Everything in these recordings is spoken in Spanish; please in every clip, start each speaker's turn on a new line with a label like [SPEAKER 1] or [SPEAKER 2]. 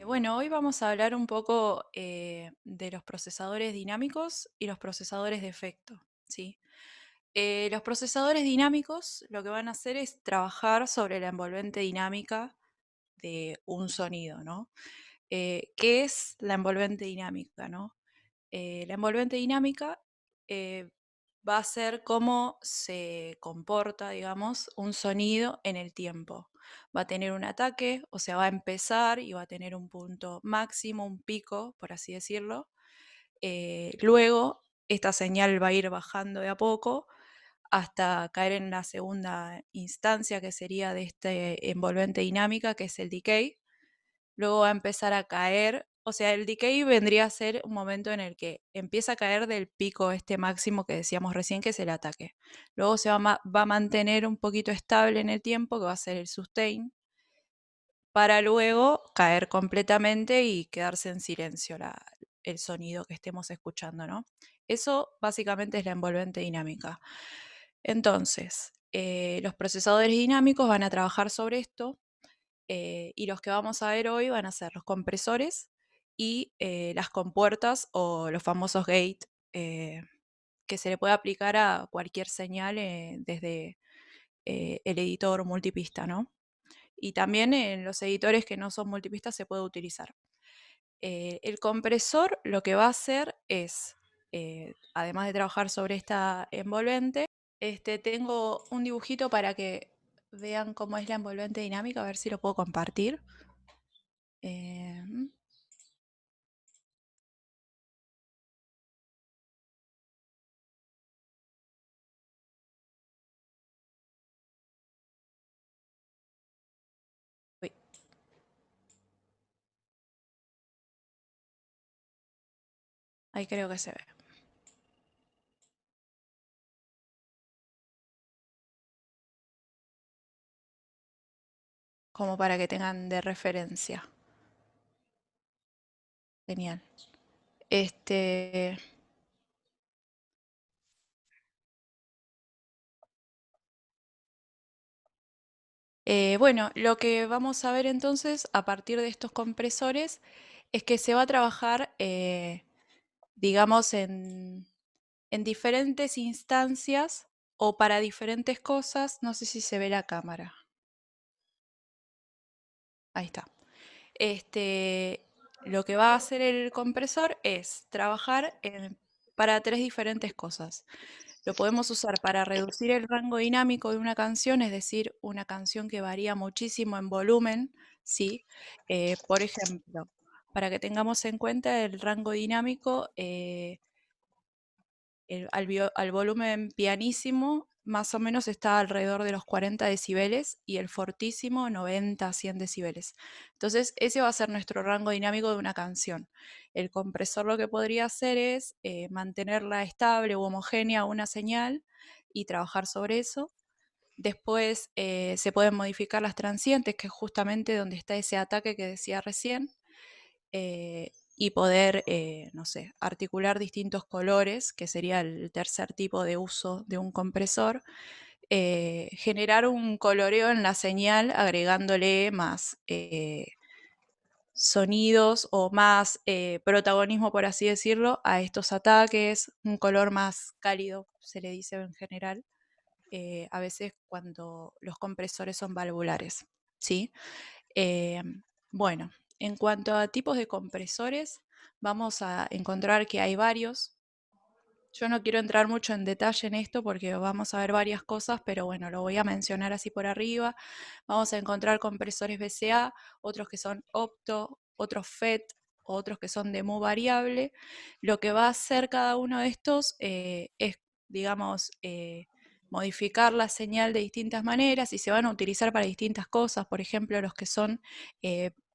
[SPEAKER 1] Bueno, hoy vamos a hablar un poco de los procesadores dinámicos y los procesadores de efecto, ¿sí? Los procesadores dinámicos lo que van a hacer es trabajar sobre la envolvente dinámica de un sonido, ¿no? ¿Qué es la envolvente dinámica, no? La envolvente dinámica eh, va a ser cómo se comporta, digamos, un sonido en el tiempo. Va a tener un ataque, o sea, va a empezar y va a tener un punto máximo, un pico, por así decirlo. Luego, esta señal va a ir bajando de a poco hasta caer en la segunda instancia, que sería de este envolvente dinámica, que es el decay. Luego va a empezar a caer, o sea, el decay vendría a ser un momento en el que empieza a caer del pico este máximo que decíamos recién, que es el ataque. Luego va a mantener un poquito estable en el tiempo, que va a ser el sustain, para luego caer completamente y quedarse en silencio el sonido que estemos escuchando, ¿no? Eso básicamente es la envolvente dinámica. Entonces, los procesadores dinámicos van a trabajar sobre esto, y los que vamos a ver hoy van a ser los compresores y las compuertas o los famosos gate, eh, que se le puede aplicar a cualquier señal desde el editor multipista, ¿no? Y también en los editores que no son multipistas se puede utilizar. El compresor lo que va a hacer es, además de trabajar sobre esta envolvente, tengo un dibujito para que vean cómo es la envolvente dinámica, a ver si lo puedo compartir. Em, Uy, ahí creo que se ve. Como para que tengan de referencia. Genial. Este, bueno, lo que vamos a ver entonces a partir de estos compresores es que se va a trabajar, digamos, en diferentes instancias o para diferentes cosas. No sé si se ve la cámara. Ahí está. Este, lo que va a hacer el compresor es trabajar para tres diferentes cosas. Lo podemos usar para reducir el rango dinámico de una canción, es decir, una canción que varía muchísimo en volumen, ¿sí? Por ejemplo, para que tengamos en cuenta el rango dinámico, al volumen pianísimo más o menos está alrededor de los 40 decibeles y el fortísimo 90 a 100 decibeles. Entonces ese va a ser nuestro rango dinámico de una canción. El compresor lo que podría hacer es mantenerla estable o homogénea una señal y trabajar sobre eso. Después se pueden modificar las transientes, que es justamente donde está ese ataque que decía recién, y poder, no sé, articular distintos colores, que sería el tercer tipo de uso de un compresor. Generar un coloreo en la señal agregándole más sonidos o más protagonismo, por así decirlo, a estos ataques, un color más cálido, se le dice en general, a veces cuando los compresores son valvulares, ¿sí? Eh, bueno, en cuanto a tipos de compresores, vamos a encontrar que hay varios. Yo no quiero entrar mucho en detalle en esto porque vamos a ver varias cosas, pero bueno, lo voy a mencionar así por arriba. Vamos a encontrar compresores VCA, otros que son opto, otros FET, otros que son de mu variable. Lo que va a hacer cada uno de estos es, digamos, modificar la señal de distintas maneras y se van a utilizar para distintas cosas. Por ejemplo, los que son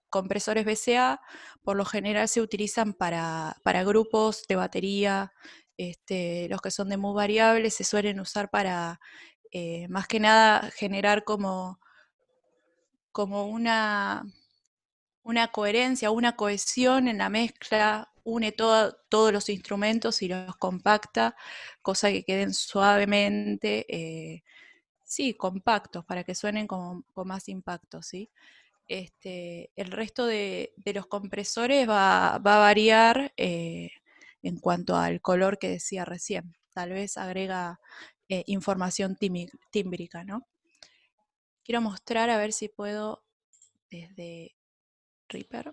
[SPEAKER 1] compresores VCA, por lo general se utilizan para grupos de batería. Los que son de muy variables se suelen usar para, más que nada, generar como una coherencia, una cohesión en la mezcla, une todos los instrumentos y los compacta, cosa que queden suavemente, sí, compactos, para que suenen con más impacto, ¿sí? el resto de los compresores va a variar en cuanto al color que decía recién. Tal vez agrega información tímbrica, ¿no? Quiero mostrar a ver si puedo desde Reaper.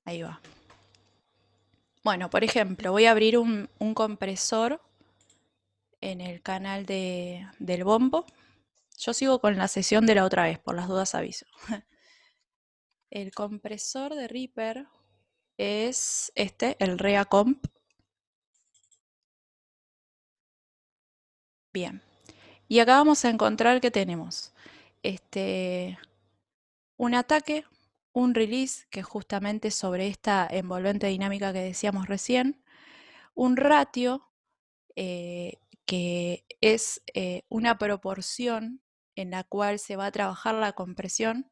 [SPEAKER 1] Ahí va. Bueno, por ejemplo, voy a abrir un compresor en el canal del bombo. Yo sigo con la sesión de la otra vez, por las dudas aviso. El compresor de Reaper es el ReaComp. Bien. Y acá vamos a encontrar que tenemos un ataque, un release, que es justamente sobre esta envolvente dinámica que decíamos recién, un ratio, que es una proporción en la cual se va a trabajar la compresión.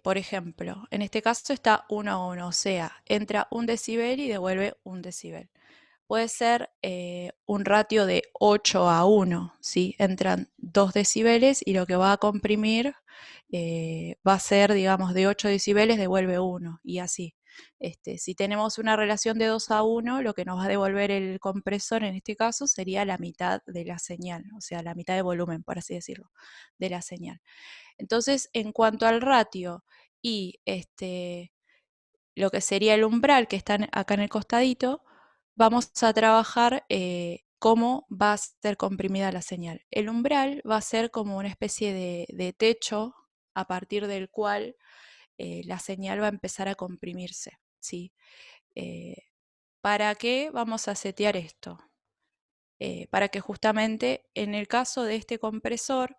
[SPEAKER 1] Por ejemplo, en este caso está 1 a 1, o sea, entra 1 decibel y devuelve 1 decibel. Puede ser un ratio de 8 a 1, ¿sí? Entran 2 decibeles y lo que va a comprimir va a ser, digamos, de 8 decibeles devuelve 1 y así. Si tenemos una relación de 2 a 1, lo que nos va a devolver el compresor en este caso sería la mitad de la señal, o sea, la mitad de volumen, por así decirlo, de la señal. Entonces, en cuanto al ratio y lo que sería el umbral que está acá en el costadito, vamos a trabajar cómo va a ser comprimida la señal. El umbral va a ser como una especie de techo a partir del cual la señal va a empezar a comprimirse, ¿sí? ¿Para qué vamos a setear esto? Para que justamente en el caso de este compresor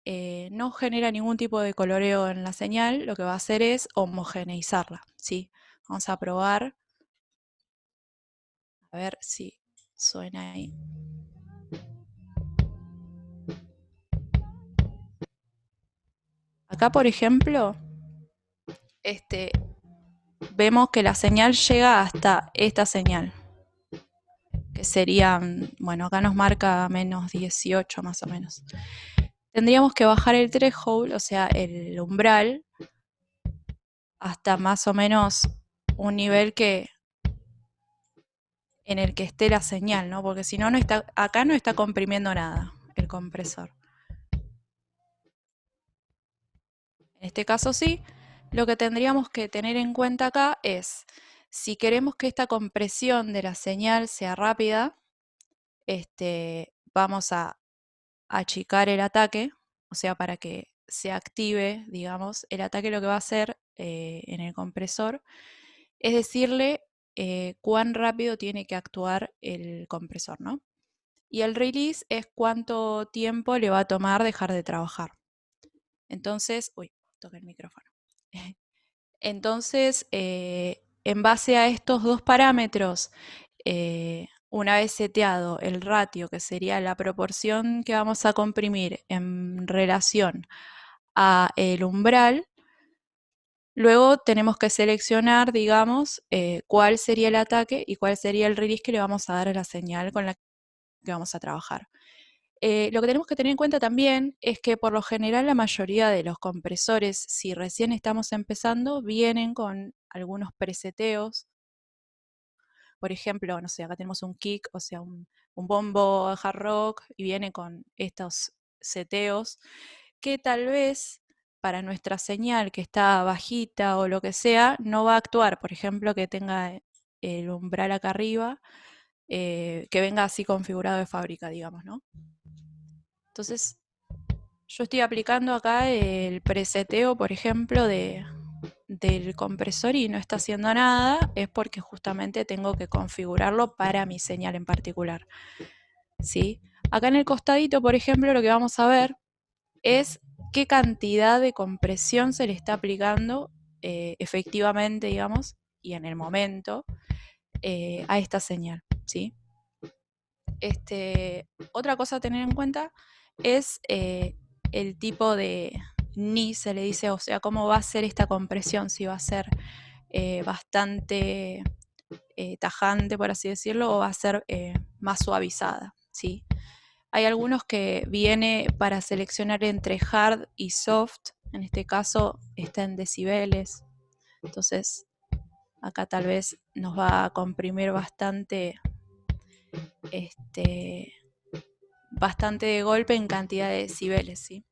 [SPEAKER 1] no genera ningún tipo de coloreo en la señal, lo que va a hacer es homogeneizarla, ¿sí? Vamos a probar, a ver si suena ahí. Acá, por ejemplo, vemos que la señal llega hasta esta señal, que serían, bueno, acá nos marca menos 18 más o menos. Tendríamos que bajar el threshold, o sea, el umbral, hasta más o menos un nivel en el que esté la señal, ¿no? Porque si no, acá no está comprimiendo nada el compresor. En este caso sí, lo que tendríamos que tener en cuenta acá es, si queremos que esta compresión de la señal sea rápida, vamos a achicar el ataque, o sea, para que se active, digamos, el ataque lo que va a hacer en el compresor es decirle cuán rápido tiene que actuar el compresor, ¿no? Y el release es cuánto tiempo le va a tomar dejar de trabajar. Entonces, uy, toqué el micrófono. Entonces, en base a estos dos parámetros, una vez seteado el ratio, que sería la proporción que vamos a comprimir en relación a el umbral, luego tenemos que seleccionar, digamos, cuál sería el ataque y cuál sería el release que le vamos a dar a la señal con la que vamos a trabajar. Lo que tenemos que tener en cuenta también es que por lo general la mayoría de los compresores, si recién estamos empezando, vienen con algunos preseteos. Por ejemplo, no sé, acá tenemos un kick, o sea, un bombo hard rock, y viene con estos seteos que tal vez para nuestra señal que está bajita o lo que sea, no va a actuar. Por ejemplo, que tenga el umbral acá arriba, que venga así configurado de fábrica, digamos, ¿no? Entonces, yo estoy aplicando acá el preseteo, por ejemplo, del compresor y no está haciendo nada, es porque justamente tengo que configurarlo para mi señal en particular, ¿sí? Acá en el costadito, por ejemplo, lo que vamos a ver es qué cantidad de compresión se le está aplicando efectivamente, digamos, y en el momento a esta señal, ¿sí? Otra cosa a tener en cuenta es el tipo de ni se le dice, o sea, cómo va a ser esta compresión, si va a ser bastante tajante, por así decirlo, o va a ser más suavizada, ¿sí? Hay algunos que viene para seleccionar entre hard y soft. En este caso está en decibeles. Entonces acá tal vez nos va a comprimir bastante, bastante de golpe en cantidad de decibeles, ¿sí?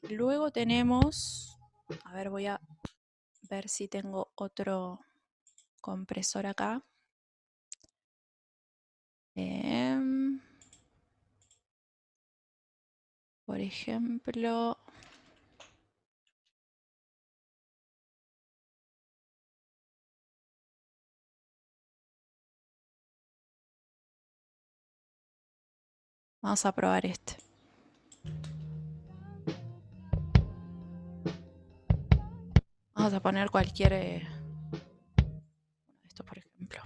[SPEAKER 1] Luego tenemos, a ver, voy a ver si tengo otro compresor acá. Por ejemplo, vamos a probar este. Vamos a poner cualquier esto, por ejemplo.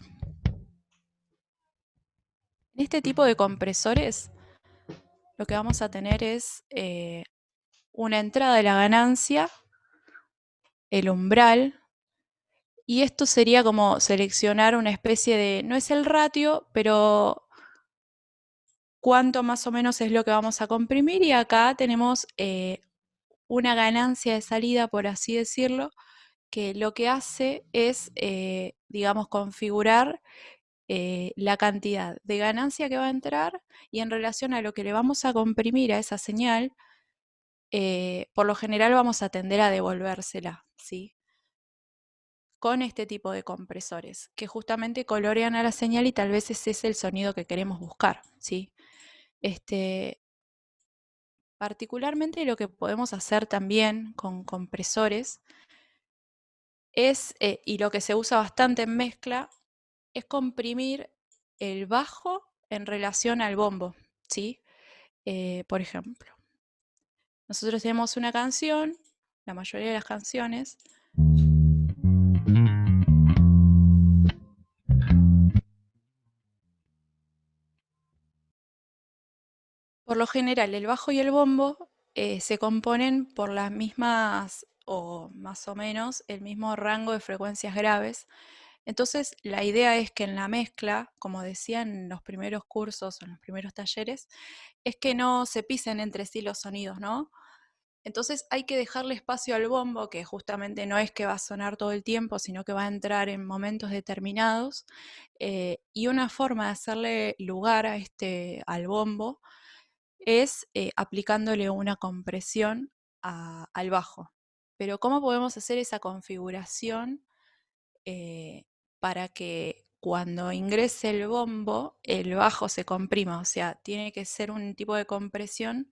[SPEAKER 1] En este tipo de compresores, lo que vamos a tener es una entrada de la ganancia, el umbral, y esto sería como seleccionar una especie de, no es el ratio, pero cuánto más o menos es lo que vamos a comprimir, y acá tenemos una ganancia de salida, por así decirlo, que lo que hace es, digamos, configurar la cantidad de ganancia que va a entrar, y en relación a lo que le vamos a comprimir a esa señal, por lo general vamos a tender a devolvérsela, ¿sí? Con este tipo de compresores, que justamente colorean a la señal y tal vez ese es el sonido que queremos buscar, ¿sí? Particularmente lo que podemos hacer también con compresores es, y lo que se usa bastante en mezcla, es comprimir el bajo en relación al bombo, ¿sí? Por ejemplo, nosotros tenemos una canción, la mayoría de las canciones, por lo general el bajo y el bombo se componen por las mismas, o más o menos, el mismo rango de frecuencias graves. Entonces, la idea es que en la mezcla, como decía en los primeros cursos o en los primeros talleres, es que no se pisen entre sí los sonidos, ¿no? Entonces hay que dejarle espacio al bombo, que justamente no es que va a sonar todo el tiempo, sino que va a entrar en momentos determinados. Y una forma de hacerle lugar a al bombo es aplicándole una compresión al bajo. Pero ¿cómo podemos hacer esa configuración para que cuando ingrese el bombo, el bajo se comprima? O sea, tiene que ser un tipo de compresión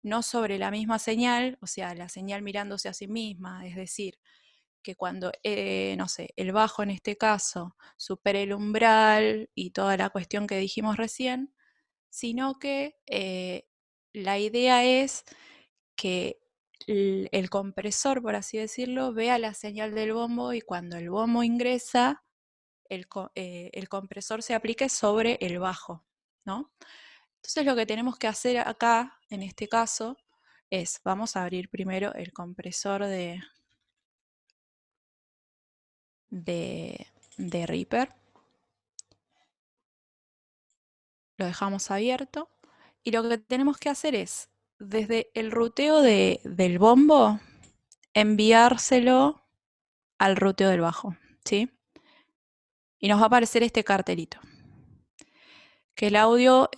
[SPEAKER 1] no sobre la misma señal, o sea, la señal mirándose a sí misma, es decir, que cuando, no sé, el bajo en este caso supere el umbral y toda la cuestión que dijimos recién, sino que la idea es que el compresor, por así decirlo, vea la señal del bombo, y cuando el bombo ingresa, el compresor se aplique sobre el bajo, ¿no? Entonces lo que tenemos que hacer acá, en este caso, es, vamos a abrir primero el compresor de Reaper, lo dejamos abierto, y lo que tenemos que hacer es, desde el ruteo del bombo, enviárselo al ruteo del bajo, ¿sí? Y nos va a aparecer este cartelito, que el audio,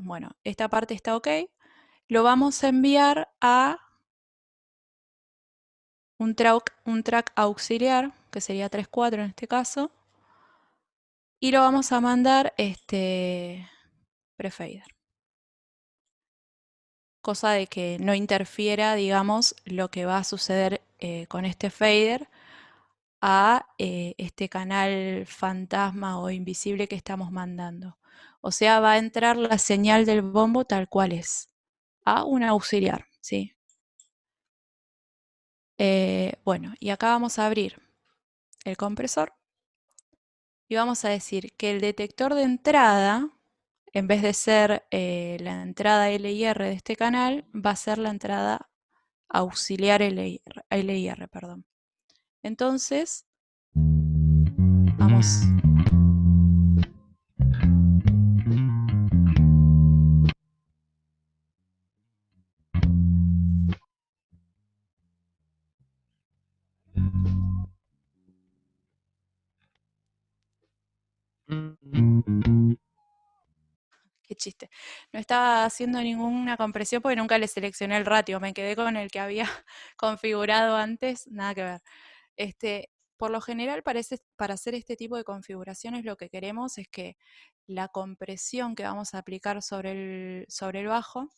[SPEAKER 1] bueno, esta parte está ok, lo vamos a enviar a un track auxiliar, que sería 3.4 en este caso, y lo vamos a mandar prefader. Cosa de que no interfiera, digamos, lo que va a suceder con este fader a este canal fantasma o invisible que estamos mandando. O sea, va a entrar la señal del bombo tal cual es, a un auxiliar, ¿sí? Bueno, y acá vamos a abrir el compresor y vamos a decir que el detector de entrada, en vez de ser la entrada LIR de este canal, va a ser la entrada auxiliar LIR, perdón. Entonces, vamos. Qué chiste. No estaba haciendo ninguna compresión porque nunca le seleccioné el ratio. Me quedé con el que había configurado antes, nada que ver. Por lo general, para hacer este tipo de configuraciones, lo que queremos es que la compresión que vamos a aplicar sobre el bajo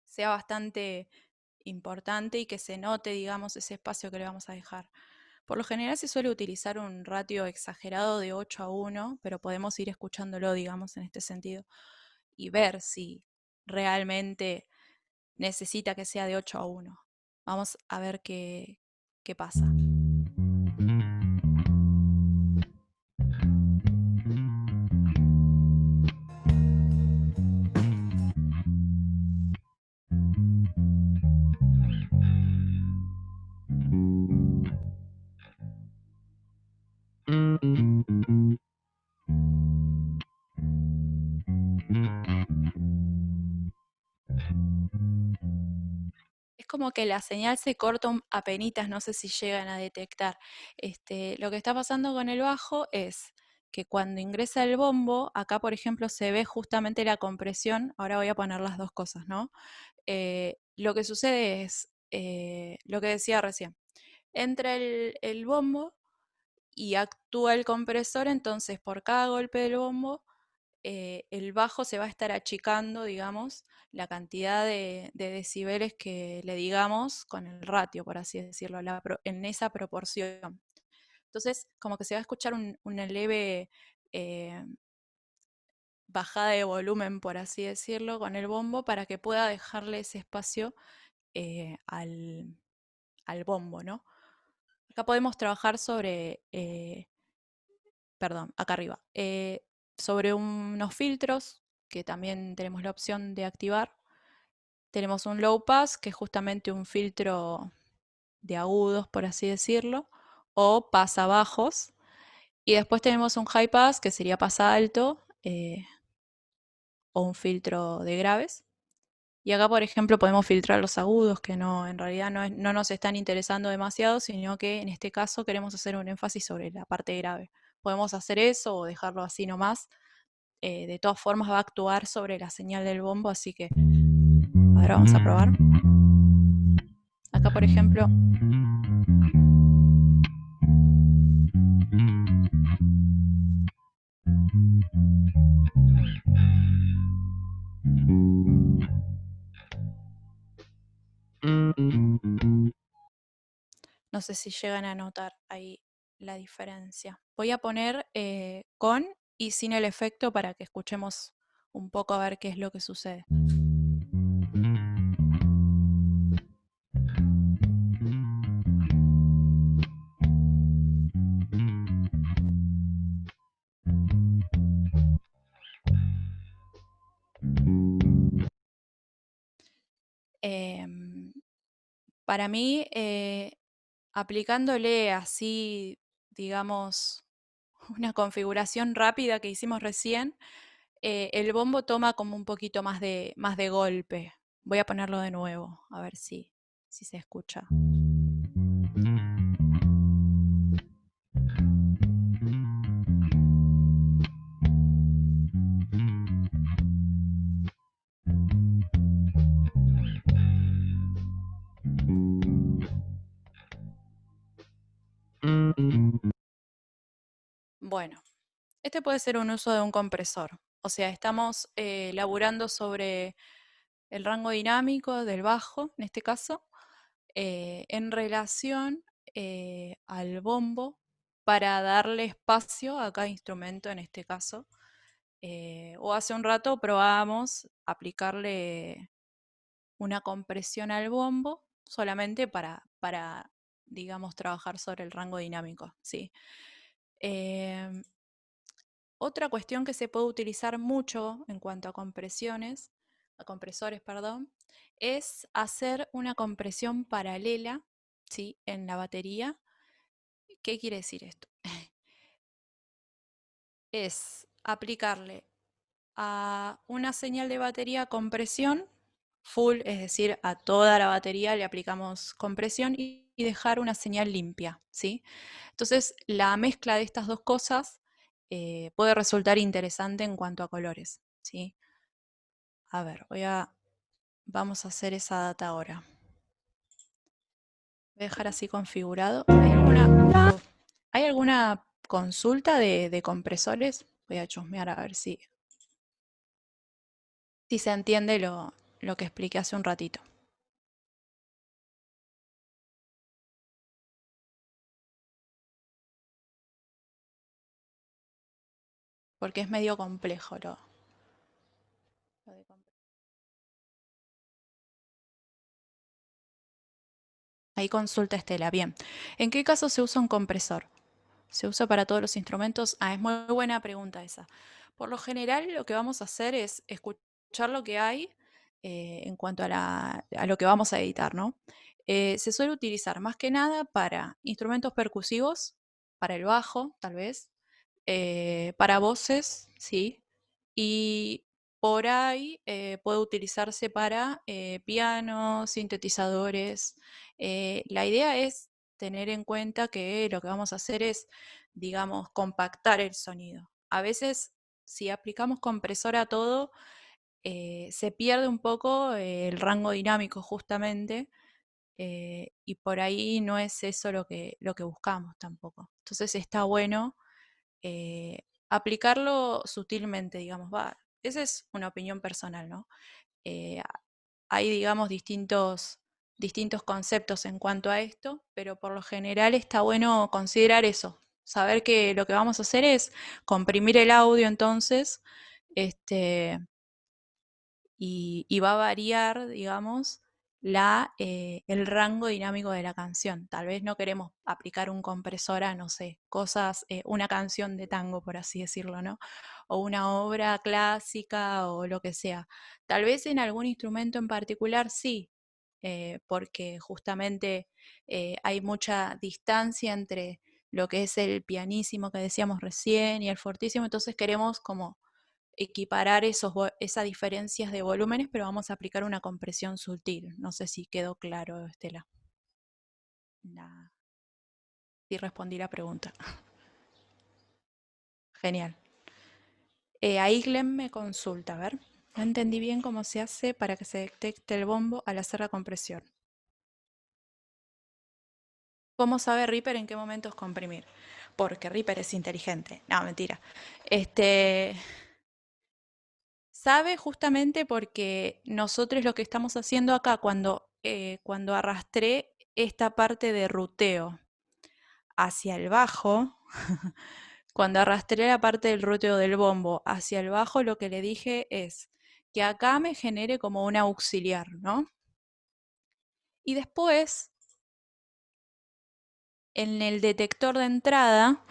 [SPEAKER 1] sea bastante importante y que se note, digamos, ese espacio que le vamos a dejar. Por lo general se suele utilizar un ratio exagerado de 8:1, pero podemos ir escuchándolo, digamos, en este sentido, y ver si realmente necesita que sea de 8:1. Vamos a ver qué pasa. Es como que la señal se corta apenitas, no sé si llegan a detectar. Lo que está pasando con el bajo es que cuando ingresa el bombo, acá por ejemplo se ve justamente la compresión, ahora voy a poner las dos cosas, ¿no? Lo que sucede es lo que decía recién, entra el bombo y actúa el compresor, entonces por cada golpe del bombo el bajo se va a estar achicando, digamos, la cantidad de decibeles que le digamos con el ratio, por así decirlo, en esa proporción. Entonces, como que se va a escuchar una leve eh, bajada de volumen, por así decirlo, con el bombo para que pueda dejarle ese espacio al bombo, ¿no? Acá podemos trabajar perdón, acá arriba, sobre unos filtros que también tenemos la opción de activar. Tenemos un low pass, que es justamente un filtro de agudos, por así decirlo, o pasabajos. Y después tenemos un high pass, que sería pasa alto, o un filtro de graves. Y acá, por ejemplo, podemos filtrar los agudos, que no, en realidad no nos están interesando demasiado, sino que en este caso queremos hacer un énfasis sobre la parte grave. Podemos hacer eso o dejarlo así nomás. De todas formas va a actuar sobre la señal del bombo, así que ahora vamos a probar. Acá, por ejemplo, no sé si llegan a notar ahí la diferencia. Voy a poner con y sin el efecto para que escuchemos un poco a ver qué es lo que sucede. Em, para mí, aplicándole así, digamos, una configuración rápida que hicimos recién, el bombo toma como un poquito más de golpe. Voy a ponerlo de nuevo, a ver si se escucha. Bueno, este puede ser un uso de un compresor. O sea, estamos laburando sobre el rango dinámico del bajo, en este caso, en relación al bombo para darle espacio a cada instrumento, en este caso. O hace un rato probábamos aplicarle una compresión al bombo solamente para digamos, trabajar sobre el rango dinámico, ¿sí? Em, Otra cuestión que se puede utilizar mucho en cuanto a compresores, perdón, es hacer una compresión paralela, ¿sí? En la batería. ¿Qué quiere decir esto? Es aplicarle a una señal de batería compresión full, es decir, a toda la batería le aplicamos compresión y dejar una señal limpia, ¿sí? Entonces, la mezcla de estas dos cosas puede resultar interesante en cuanto a colores, ¿sí? A ver, vamos a hacer esa data ahora. Voy a dejar así configurado. ¿Hay alguna consulta de compresores? Voy a chusmear a ver si se entiende lo que expliqué hace un ratito. Porque es medio complejo lo de Ahí consulta Estela. Bien. ¿En qué caso se usa un compresor? ¿Se usa para todos los instrumentos? Es muy buena pregunta esa. Por lo general, lo que vamos a hacer es escuchar lo que hay en cuanto a lo que vamos a editar, ¿no? Se suele utilizar más que nada para instrumentos percusivos, para el bajo, tal vez, para voces, sí, y por ahí puede utilizarse para pianos, sintetizadores. La idea es tener en cuenta que lo que vamos a hacer es, digamos, compactar el sonido. A veces, si aplicamos compresor a todo, se pierde un poco el rango dinámico justamente, y por ahí no es eso lo que buscamos tampoco. Entonces está bueno eh, aplicarlo sutilmente, digamos. Esa es una opinión personal, ¿no? Eh, hay, digamos, distintos conceptos en cuanto a esto, pero por lo general está bueno considerar eso, saber que lo que vamos a hacer es comprimir el audio entonces, este, y va a variar, digamos, el rango dinámico de la canción. Tal vez no queremos aplicar un compresor a, no sé, cosas, una canción de tango, por así decirlo, ¿no? O una obra clásica o lo que sea. Tal vez en algún instrumento en particular sí, porque justamente hay mucha distancia entre lo que es el pianísimo que decíamos recién y el fortísimo, entonces queremos como equiparar esas diferencias de volúmenes, pero vamos a aplicar una compresión sutil. No sé si quedó claro, Estela. Si respondí la pregunta. Genial. Ahí Glenn me consulta, a ver. No entendí bien cómo se hace para que se detecte el bombo al hacer la compresión. ¿Cómo sabe Reaper en qué momentos comprimir? Porque Reaper es inteligente. No, mentira. Este, Sabe justamente porque nosotros lo que estamos haciendo acá cuando arrastré esta parte de ruteo hacia el bajo, cuando arrastré la parte del ruteo del bombo hacia el bajo, lo que le dije es que acá me genere como un auxiliar, ¿no? Y después, en el detector de entrada,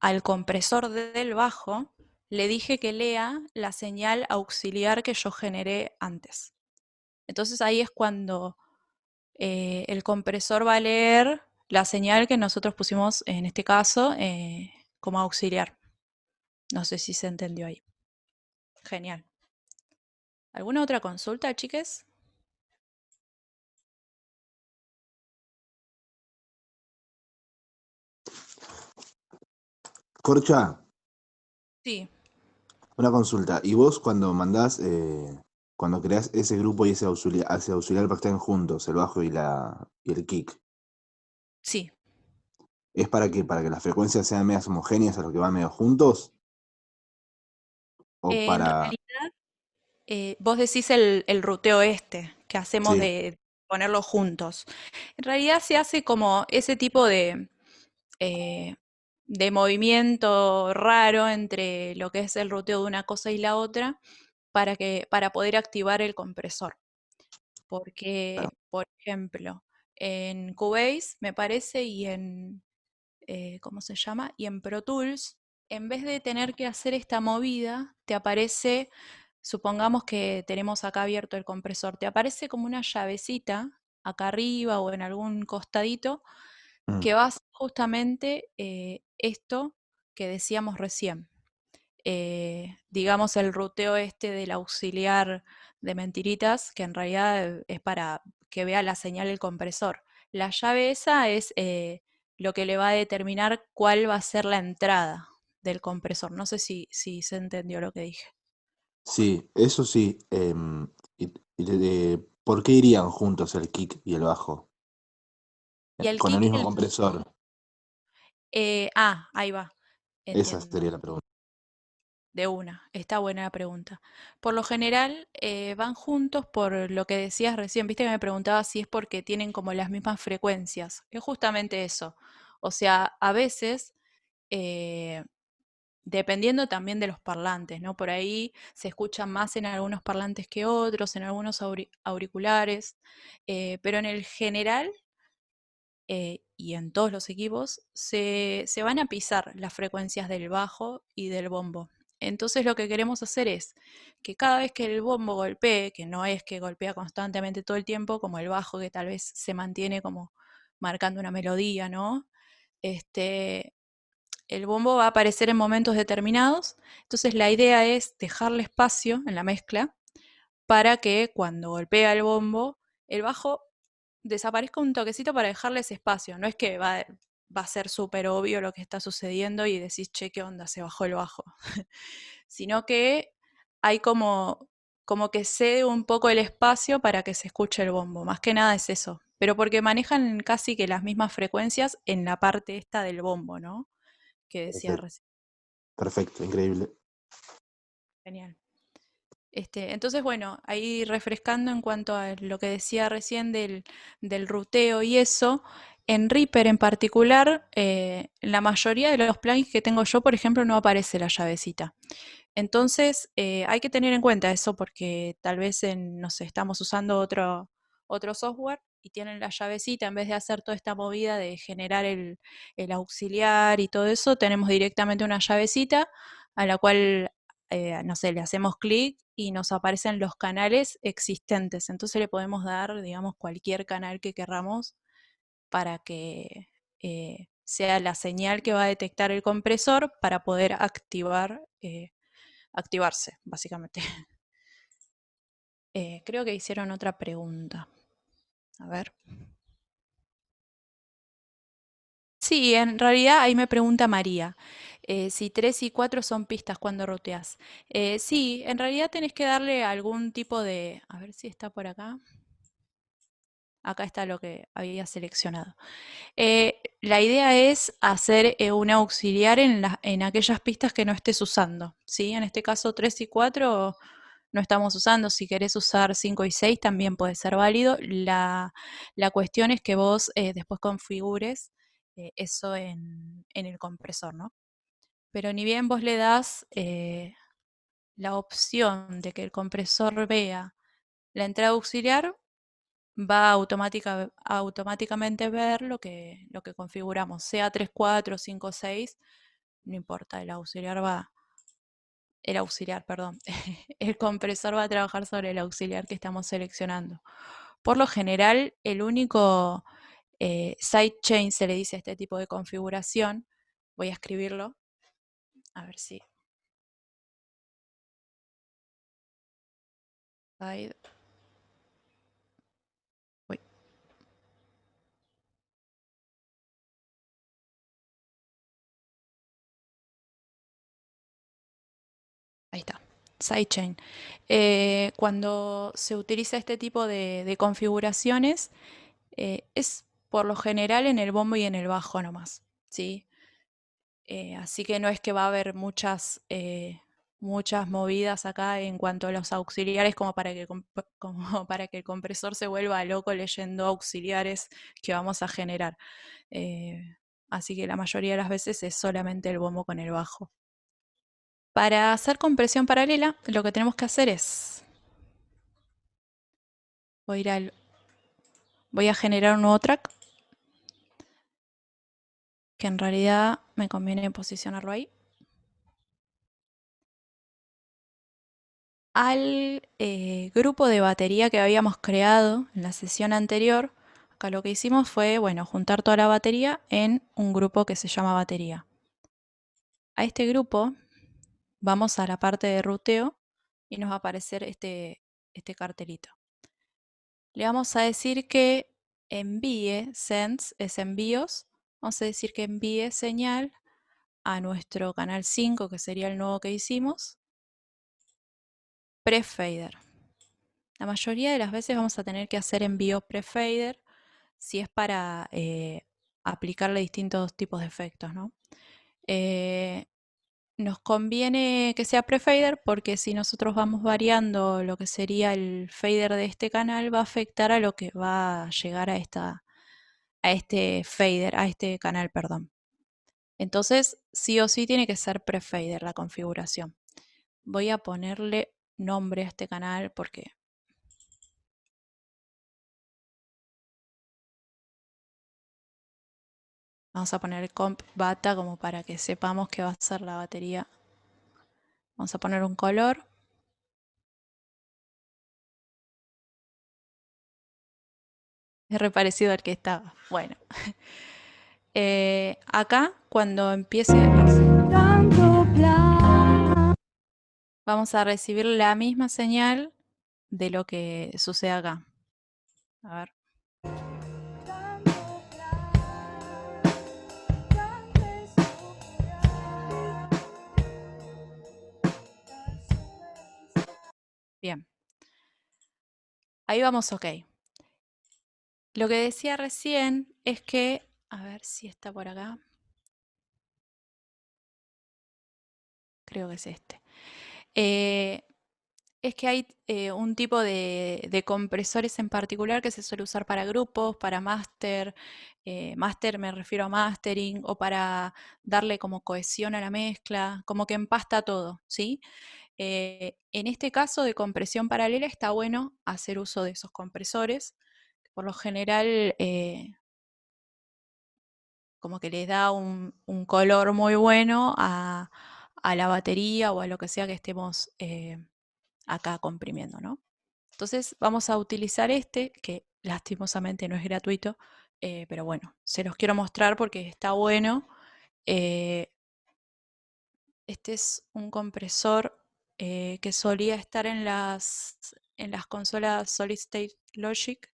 [SPEAKER 1] al compresor del bajo, le dije que lea la señal auxiliar que yo generé antes. Entonces ahí es cuando el compresor va a leer la señal que nosotros pusimos, en este caso, como auxiliar. No sé si se entendió ahí. Genial. ¿Alguna otra consulta, chiques?
[SPEAKER 2] Corcha,
[SPEAKER 1] Sí,
[SPEAKER 2] una consulta. ¿Y vos cuando mandás, cuando creás ese grupo y ese auxiliar para que estén juntos, el bajo y el kick,
[SPEAKER 1] sí.
[SPEAKER 2] es para que las frecuencias sean medias homogéneas a los que van medio juntos? ¿O
[SPEAKER 1] En
[SPEAKER 2] para...?
[SPEAKER 1] realidad, vos decís el ruteo que hacemos
[SPEAKER 2] Sí,
[SPEAKER 1] de ponerlos juntos. En realidad se hace como ese tipo eh, de movimiento raro entre lo que es el ruteo de una cosa y la otra para poder activar el compresor. Porque,
[SPEAKER 2] claro.
[SPEAKER 1] por ejemplo, en Cubase, me parece, ¿cómo se llama? Y en Pro Tools, en vez de tener que hacer esta movida, te aparece, supongamos que tenemos acá abierto el compresor, te aparece como una llavecita acá arriba o en algún costadito
[SPEAKER 2] Mm,
[SPEAKER 1] que va a hacer justamente esto que decíamos recién. Digamos, el ruteo del auxiliar de mentiritas, que en realidad es para que vea la señal el compresor. La llave esa es lo que le va a determinar cuál va a ser la entrada del compresor. No sé si se entendió lo que dije.
[SPEAKER 2] Sí, eso sí. ¿Por qué irían juntos el kick y el bajo?
[SPEAKER 1] Y el
[SPEAKER 2] Con el
[SPEAKER 1] kick y
[SPEAKER 2] mismo
[SPEAKER 1] el...
[SPEAKER 2] compresor.
[SPEAKER 1] ahí va,
[SPEAKER 2] Esa
[SPEAKER 1] entiendo.
[SPEAKER 2] sería la pregunta.
[SPEAKER 1] De una, está buena la pregunta. Por lo general van juntos por lo que decías recién, viste que me preguntaba si es porque tienen como las mismas frecuencias. Es justamente eso. O sea, a veces, eh, dependiendo también de los parlantes, ¿no? Por ahí se escucha más en algunos parlantes que otros, en algunos auriculares, pero en el general y en todos los equipos se van a pisar las frecuencias del bajo y del bombo. Entonces lo que queremos hacer es que cada vez que el bombo golpee, que no es que golpea constantemente todo el tiempo, como el bajo que tal vez se mantiene como marcando una melodía, ¿no? Este, el bombo va a aparecer en momentos determinados, entonces la idea es dejarle espacio en la mezcla para que cuando golpea el bombo, el bajo desaparezca un toquecito para dejarle ese espacio. No es que va a ser súper obvio lo que está sucediendo y decís, che, ¿qué onda? Se bajó el bajo. Sino que hay como que cede un poco el espacio para que se escuche el bombo. Más que nada es eso. Pero porque manejan casi que las mismas frecuencias en la parte esta del bombo, ¿no? Que decía
[SPEAKER 2] Perfecto,
[SPEAKER 1] recién.
[SPEAKER 2] perfecto, increíble.
[SPEAKER 1] Genial. Entonces, bueno, ahí refrescando en cuanto a lo que decía recién del ruteo y eso, en Reaper en particular, en la mayoría de los plugins que tengo yo, por ejemplo, no aparece la llavecita. Entonces, hay que tener en cuenta eso porque tal vez no sé, estamos usando otro software y tienen la llavecita, en vez de hacer toda esta movida de generar el auxiliar y todo eso, tenemos directamente una llavecita a la cual, no sé, le hacemos clic y nos aparecen los canales existentes. Entonces le podemos dar, digamos, cualquier canal que querramos para que sea la señal que va a detectar el compresor para poder activarse, básicamente. Creo que hicieron otra pregunta. A ver. Sí, en realidad ahí me pregunta María, si 3 y 4 son pistas cuando roteas. Sí, en realidad tenés que darle algún tipo de... A ver si está por acá. Acá está lo que había seleccionado. La idea es hacer un auxiliar en aquellas pistas que no estés usando, ¿sí? En este caso 3 y 4 no estamos usando. Si querés usar 5 y 6 también puede ser válido. La cuestión es que vos después configures eso en el compresor, ¿no? Pero ni bien vos le das la opción de que el compresor vea la entrada auxiliar, va a automáticamente ver lo que configuramos, sea 3 4 5 6 no importa, el auxiliar, perdón, el compresor va a trabajar sobre el auxiliar que estamos seleccionando. Por lo general, el único sidechain se le dice a este tipo de configuración, voy a escribirlo, a ver si... Side, uy, ahí está, sidechain. Cuando se utiliza este tipo de configuraciones, es por lo general en el bombo y en el bajo nomás, ¿sí? Así que no es que va a haber muchas movidas acá en cuanto a los auxiliares como para que, como para que el compresor se vuelva loco leyendo auxiliares que vamos a generar. Eh, Así que la mayoría de las veces es solamente el bombo con el bajo. Para hacer compresión paralela, lo que tenemos que hacer es, voy a, voy a generar un nuevo track, que en realidad me conviene posicionarlo ahí. Al grupo de batería que habíamos creado en la sesión anterior, acá lo que hicimos fue, bueno, juntar toda la batería en un grupo que se llama batería. A este grupo vamos a la parte de ruteo y nos va a aparecer este cartelito. Le vamos a decir que envíe, sends es envíos, vamos a decir que envíe señal a nuestro canal 5, que sería el nuevo que hicimos, pre-fader. La mayoría de las veces vamos a tener que hacer envío pre-fader si es para aplicarle distintos tipos de efectos, ¿no? Nos conviene que sea pre-fader porque si nosotros vamos variando lo que sería el fader de este canal, va a afectar a lo que va a llegar a este fader, a este canal, perdón. Entonces, sí o sí tiene que ser pre-fader la configuración. Voy a ponerle nombre a este canal porque vamos a poner comp bata como para que sepamos que va a ser la batería. Vamos a poner un color. Es reparecido al que estaba. Bueno. Acá, cuando empiece, vamos a recibir la misma señal de lo que sucede acá. A ver. Bien. Ahí vamos, ok. Lo que decía recién es que, a ver si está por acá. Creo que es este. Es que hay un tipo de compresores en particular que se suele usar para grupos, para master, master me refiero a mastering, o para darle como cohesión a la mezcla, como que empasta todo, ¿sí? En este caso de compresión paralela está bueno hacer uso de esos compresores, que por lo general como que les da un color muy bueno a la batería o a lo que sea que estemos acá comprimiendo, ¿no? Entonces vamos a utilizar este, que lastimosamente no es gratuito, pero bueno, se los quiero mostrar porque está bueno. Eh, este es un compresor que solía estar en las consolas Solid State Logic,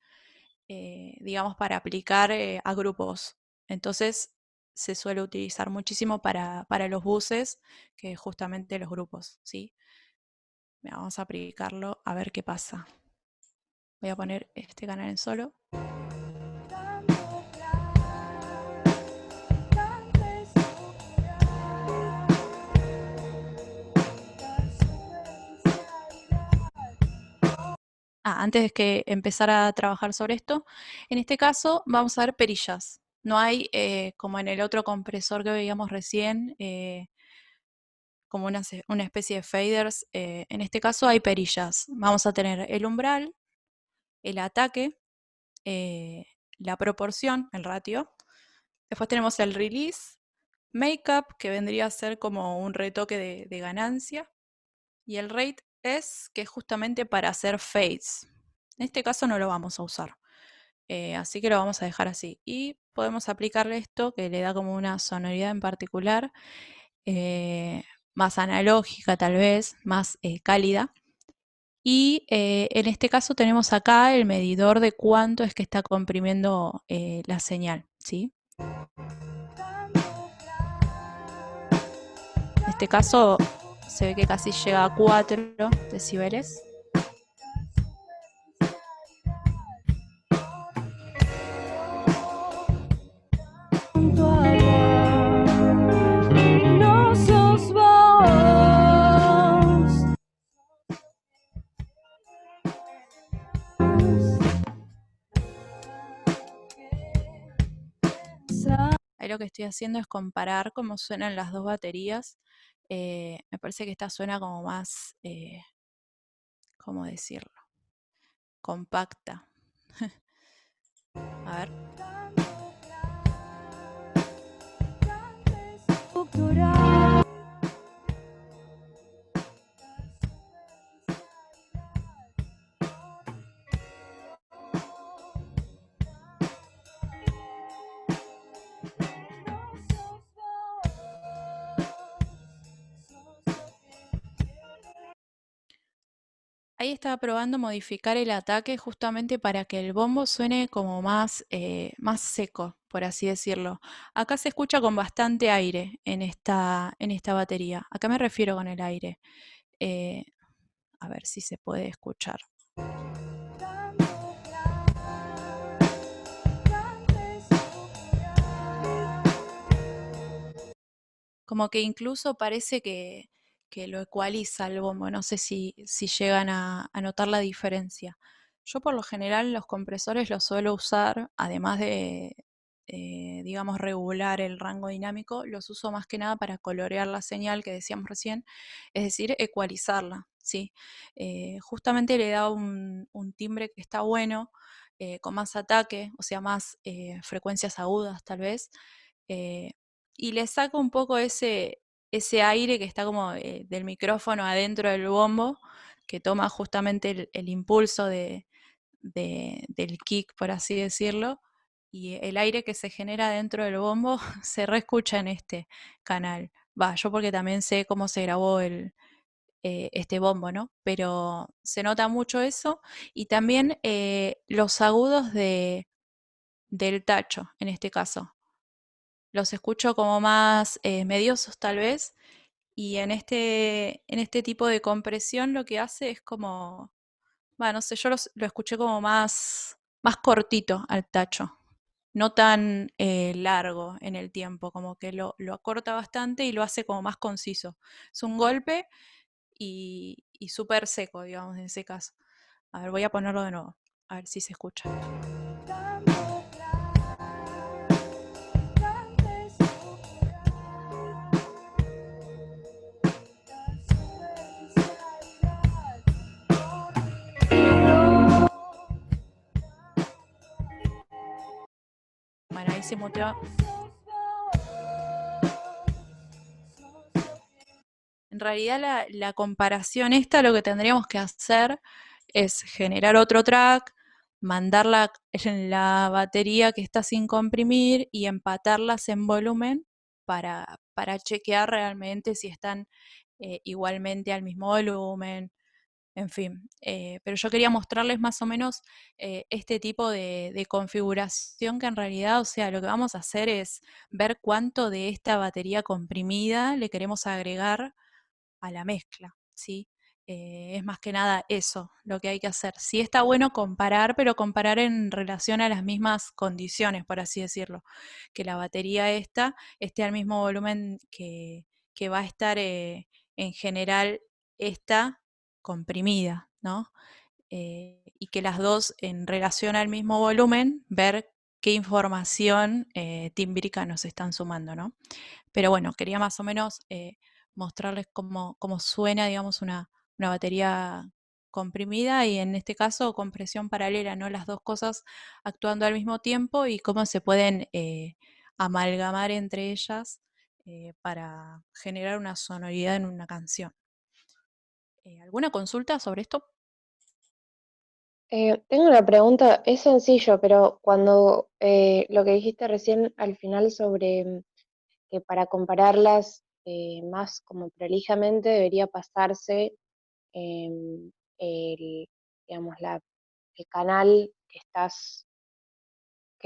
[SPEAKER 1] digamos, para aplicar a grupos. Entonces se suele utilizar muchísimo para los buses, que es justamente los grupos, ¿sí? Vamos a aplicarlo a ver qué pasa. Voy a poner este canal en solo. Antes de que empezar a trabajar sobre esto, en este caso vamos a ver perillas. No hay, como en el otro compresor que veíamos recién, como una especie de faders. En este caso hay perillas. Vamos a tener el umbral, el ataque, la proporción, el ratio. Después tenemos el release, makeup, que vendría a ser como un retoque de ganancia. Y el rate es que es justamente para hacer fades. En este caso no lo vamos a usar. Así que lo vamos a dejar así. Y podemos aplicarle esto que le da como una sonoridad en particular, más analógica tal vez, más cálida. Y en este caso tenemos acá el medidor de cuánto es que está comprimiendo la señal, ¿sí? En este caso se ve que casi llega a 4 decibeles. No sos vos. Ahí lo que estoy haciendo es comparar cómo suenan las dos baterías. Me parece que esta suena como más, ¿cómo decirlo? Compacta. A ver. Ahí estaba probando modificar el ataque justamente para que el bombo suene como más seco, por así decirlo. Acá se escucha con bastante aire en esta batería. ¿A qué me refiero con el aire? A ver si se puede escuchar. Como que incluso parece que lo ecualiza el bombo, no sé si llegan a notar la diferencia. Yo por lo general los compresores los suelo usar, además de, digamos, regular el rango dinámico, los uso más que nada para colorear la señal que decíamos recién, es decir, ecualizarla, ¿sí? Justamente le da un timbre que está bueno, con más ataque, o sea, más frecuencias agudas tal vez, eh, y le saca un poco ese aire que está como del micrófono adentro del bombo, que toma justamente el impulso del kick, por así decirlo, y el aire que se genera dentro del bombo se reescucha en este canal. Va, yo porque también sé cómo se grabó este bombo, ¿no? Pero se nota mucho eso y también los agudos del tacho, en este caso. Los escucho como más mediosos tal vez, y en este tipo de compresión lo que hace es como, bueno, no sé, yo lo escuché como más cortito al tacho, no tan largo en el tiempo, como que lo acorta bastante y lo hace como más conciso. Es un golpe y súper seco, digamos, en ese caso. A ver, voy a ponerlo de nuevo, a ver si se escucha. Bueno, ahí se muteó. En realidad la comparación esta lo que tendríamos que hacer es generar otro track, mandarla en la batería que está sin comprimir y empatarlas en volumen para chequear realmente si están igualmente al mismo volumen, en fin. Pero yo quería mostrarles más o menos este tipo de configuración que en realidad, o sea, lo que vamos a hacer es ver cuánto de esta batería comprimida le queremos agregar a la mezcla, ¿sí? Es más que nada eso lo que hay que hacer. Sí está bueno comparar, pero comparar en relación a las mismas condiciones, por así decirlo. Que la batería esta esté al mismo volumen que va a estar en general esta comprimida, ¿no? Y que las dos en relación al mismo volumen, ver qué información tímbrica nos están sumando, ¿no? Pero bueno, quería más o menos mostrarles cómo suena, digamos, una batería comprimida y en este caso compresión paralela, ¿no? Las dos cosas actuando al mismo tiempo y cómo se pueden amalgamar entre ellas para generar una sonoridad en una canción. ¿Alguna consulta sobre esto?
[SPEAKER 3] Tengo una pregunta, es sencillo, pero cuando lo que dijiste recién al final sobre que para compararlas más como prolijamente debería pasarse el, digamos, el canal que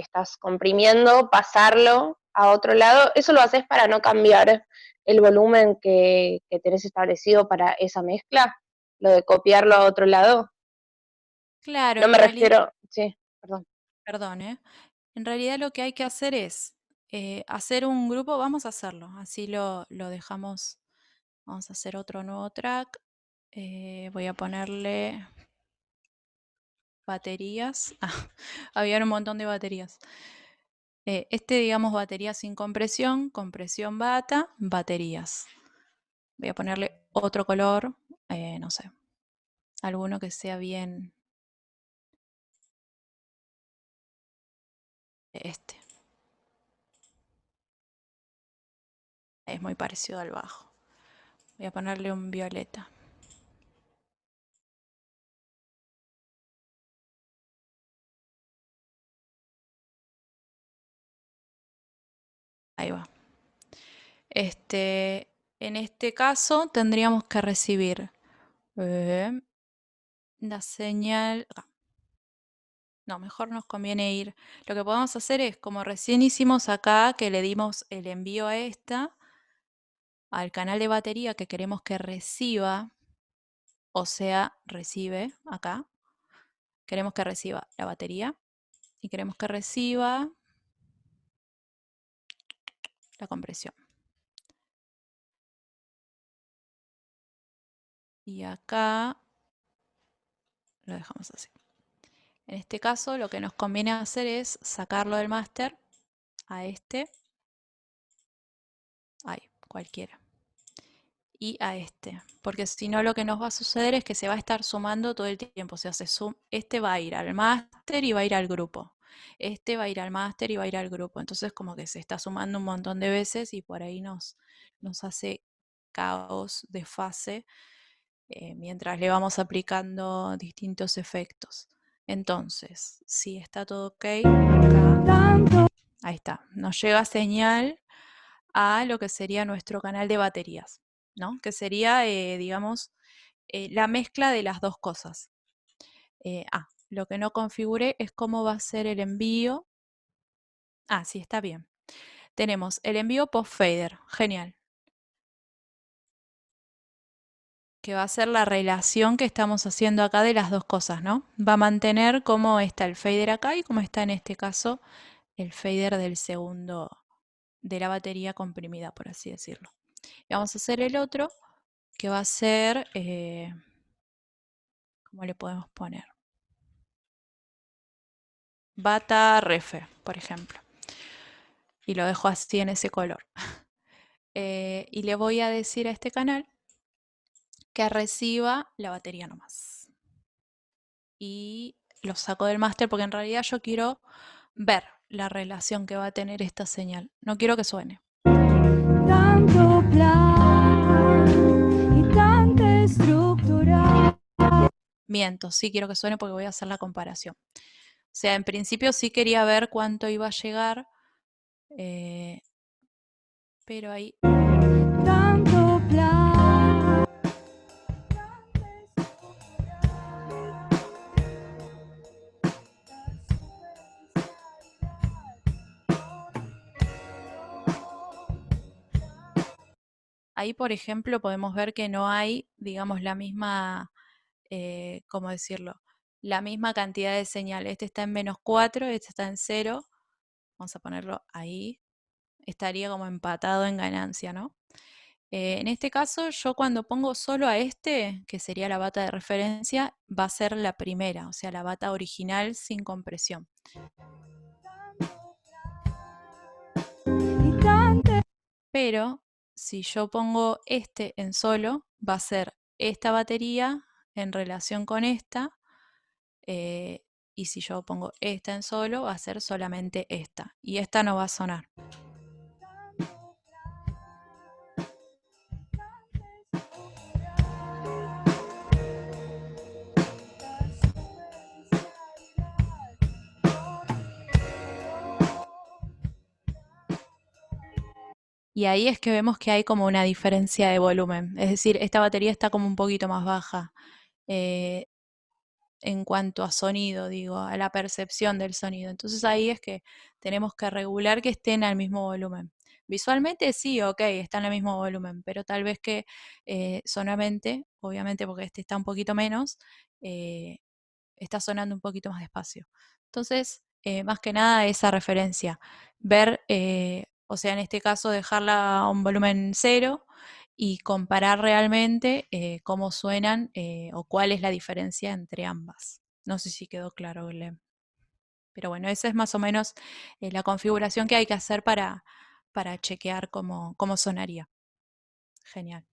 [SPEAKER 3] estás comprimiendo, pasarlo a otro lado, ¿eso lo haces para no cambiar el volumen que tenés establecido para esa mezcla? Lo de copiarlo a otro lado.
[SPEAKER 1] Claro,
[SPEAKER 3] No
[SPEAKER 1] en
[SPEAKER 3] me
[SPEAKER 1] realidad,
[SPEAKER 3] refiero, sí, perdón.
[SPEAKER 1] perdón, en realidad lo que hay que hacer es hacer un grupo, vamos a hacerlo, así lo dejamos. Vamos a hacer otro nuevo track. Voy a ponerle baterías. Ah, había un montón de baterías. Digamos, batería sin compresión, compresión bata, baterías. Voy a ponerle otro color, no sé, alguno que sea bien este. Es muy parecido al bajo. Voy a ponerle un violeta. Ahí va. En este caso tendríamos que recibir eh, la señal. No, mejor nos conviene ir. Lo que podemos hacer es, como recién hicimos acá, que le dimos el envío a esta, al canal de batería que queremos que reciba o sea, recibe acá. Queremos que reciba la batería y queremos que reciba la compresión. Y acá lo dejamos así. En este caso, lo que nos conviene hacer es sacarlo del máster a este, ahí, cualquiera, y a este, porque si no lo que nos va a suceder es que se va a estar sumando todo el tiempo, o sea, este va a ir al máster y va a ir al grupo, este va a ir al máster y va a ir al grupo, entonces como que se está sumando un montón de veces y por ahí nos hace caos, desfase, mientras le vamos aplicando distintos efectos. Entonces, si está todo ok, acá, ahí está, nos llega señal a lo que sería nuestro canal de baterías, ¿no? Que sería, digamos, la mezcla de las dos cosas. Lo que no configuré es cómo va a ser el envío. Sí, está bien. Tenemos el envío post-fader, genial. Que va a ser la relación que estamos haciendo acá de las dos cosas, ¿no? Va a mantener cómo está el fader acá y cómo está en este caso el fader del segundo, de la batería comprimida, por así decirlo. Y vamos a hacer el otro, que va a ser, ¿cómo le podemos poner? Bata refe, por ejemplo. Y lo dejo así en ese color. Y le voy a decir a este canal que reciba la batería nomás. Y lo saco del máster porque en realidad yo quiero ver la relación que va a tener esta señal. No quiero que suene. Tanto plan y tanta estructura. Miento, sí quiero que suene porque voy a hacer la comparación. O sea, en principio sí quería ver cuánto iba a llegar, pero ahí... Tanto plan. Ahí, por ejemplo, podemos ver que no hay, digamos, la misma, ¿cómo decirlo? La misma cantidad de señal. Este está en -4, este está en 0. Vamos a ponerlo ahí. Estaría como empatado en ganancia, ¿no? En este caso, yo cuando pongo solo a este, que sería la bata de referencia, va a ser la primera, o sea, la bata original sin compresión. Pero si yo pongo este en solo, va a ser esta batería en relación con esta, y si yo pongo esta en solo, va a ser solamente esta, y esta no va a sonar. Y ahí es que vemos que hay como una diferencia de volumen, es decir, esta batería está como un poquito más baja. En cuanto a sonido, digo, a la percepción del sonido. Entonces ahí es que tenemos que regular que estén al mismo volumen. Visualmente sí, ok, están al mismo volumen, pero tal vez que sonoramente, obviamente porque este está un poquito menos, está sonando un poquito más despacio. Entonces, más que nada esa referencia, ver, o sea, en este caso dejarla a un volumen 0 y comparar realmente cómo suenan o cuál es la diferencia entre ambas. No sé si quedó claro, Gleb. Pero bueno, esa es más o menos la configuración que hay que hacer para chequear cómo sonaría. Genial.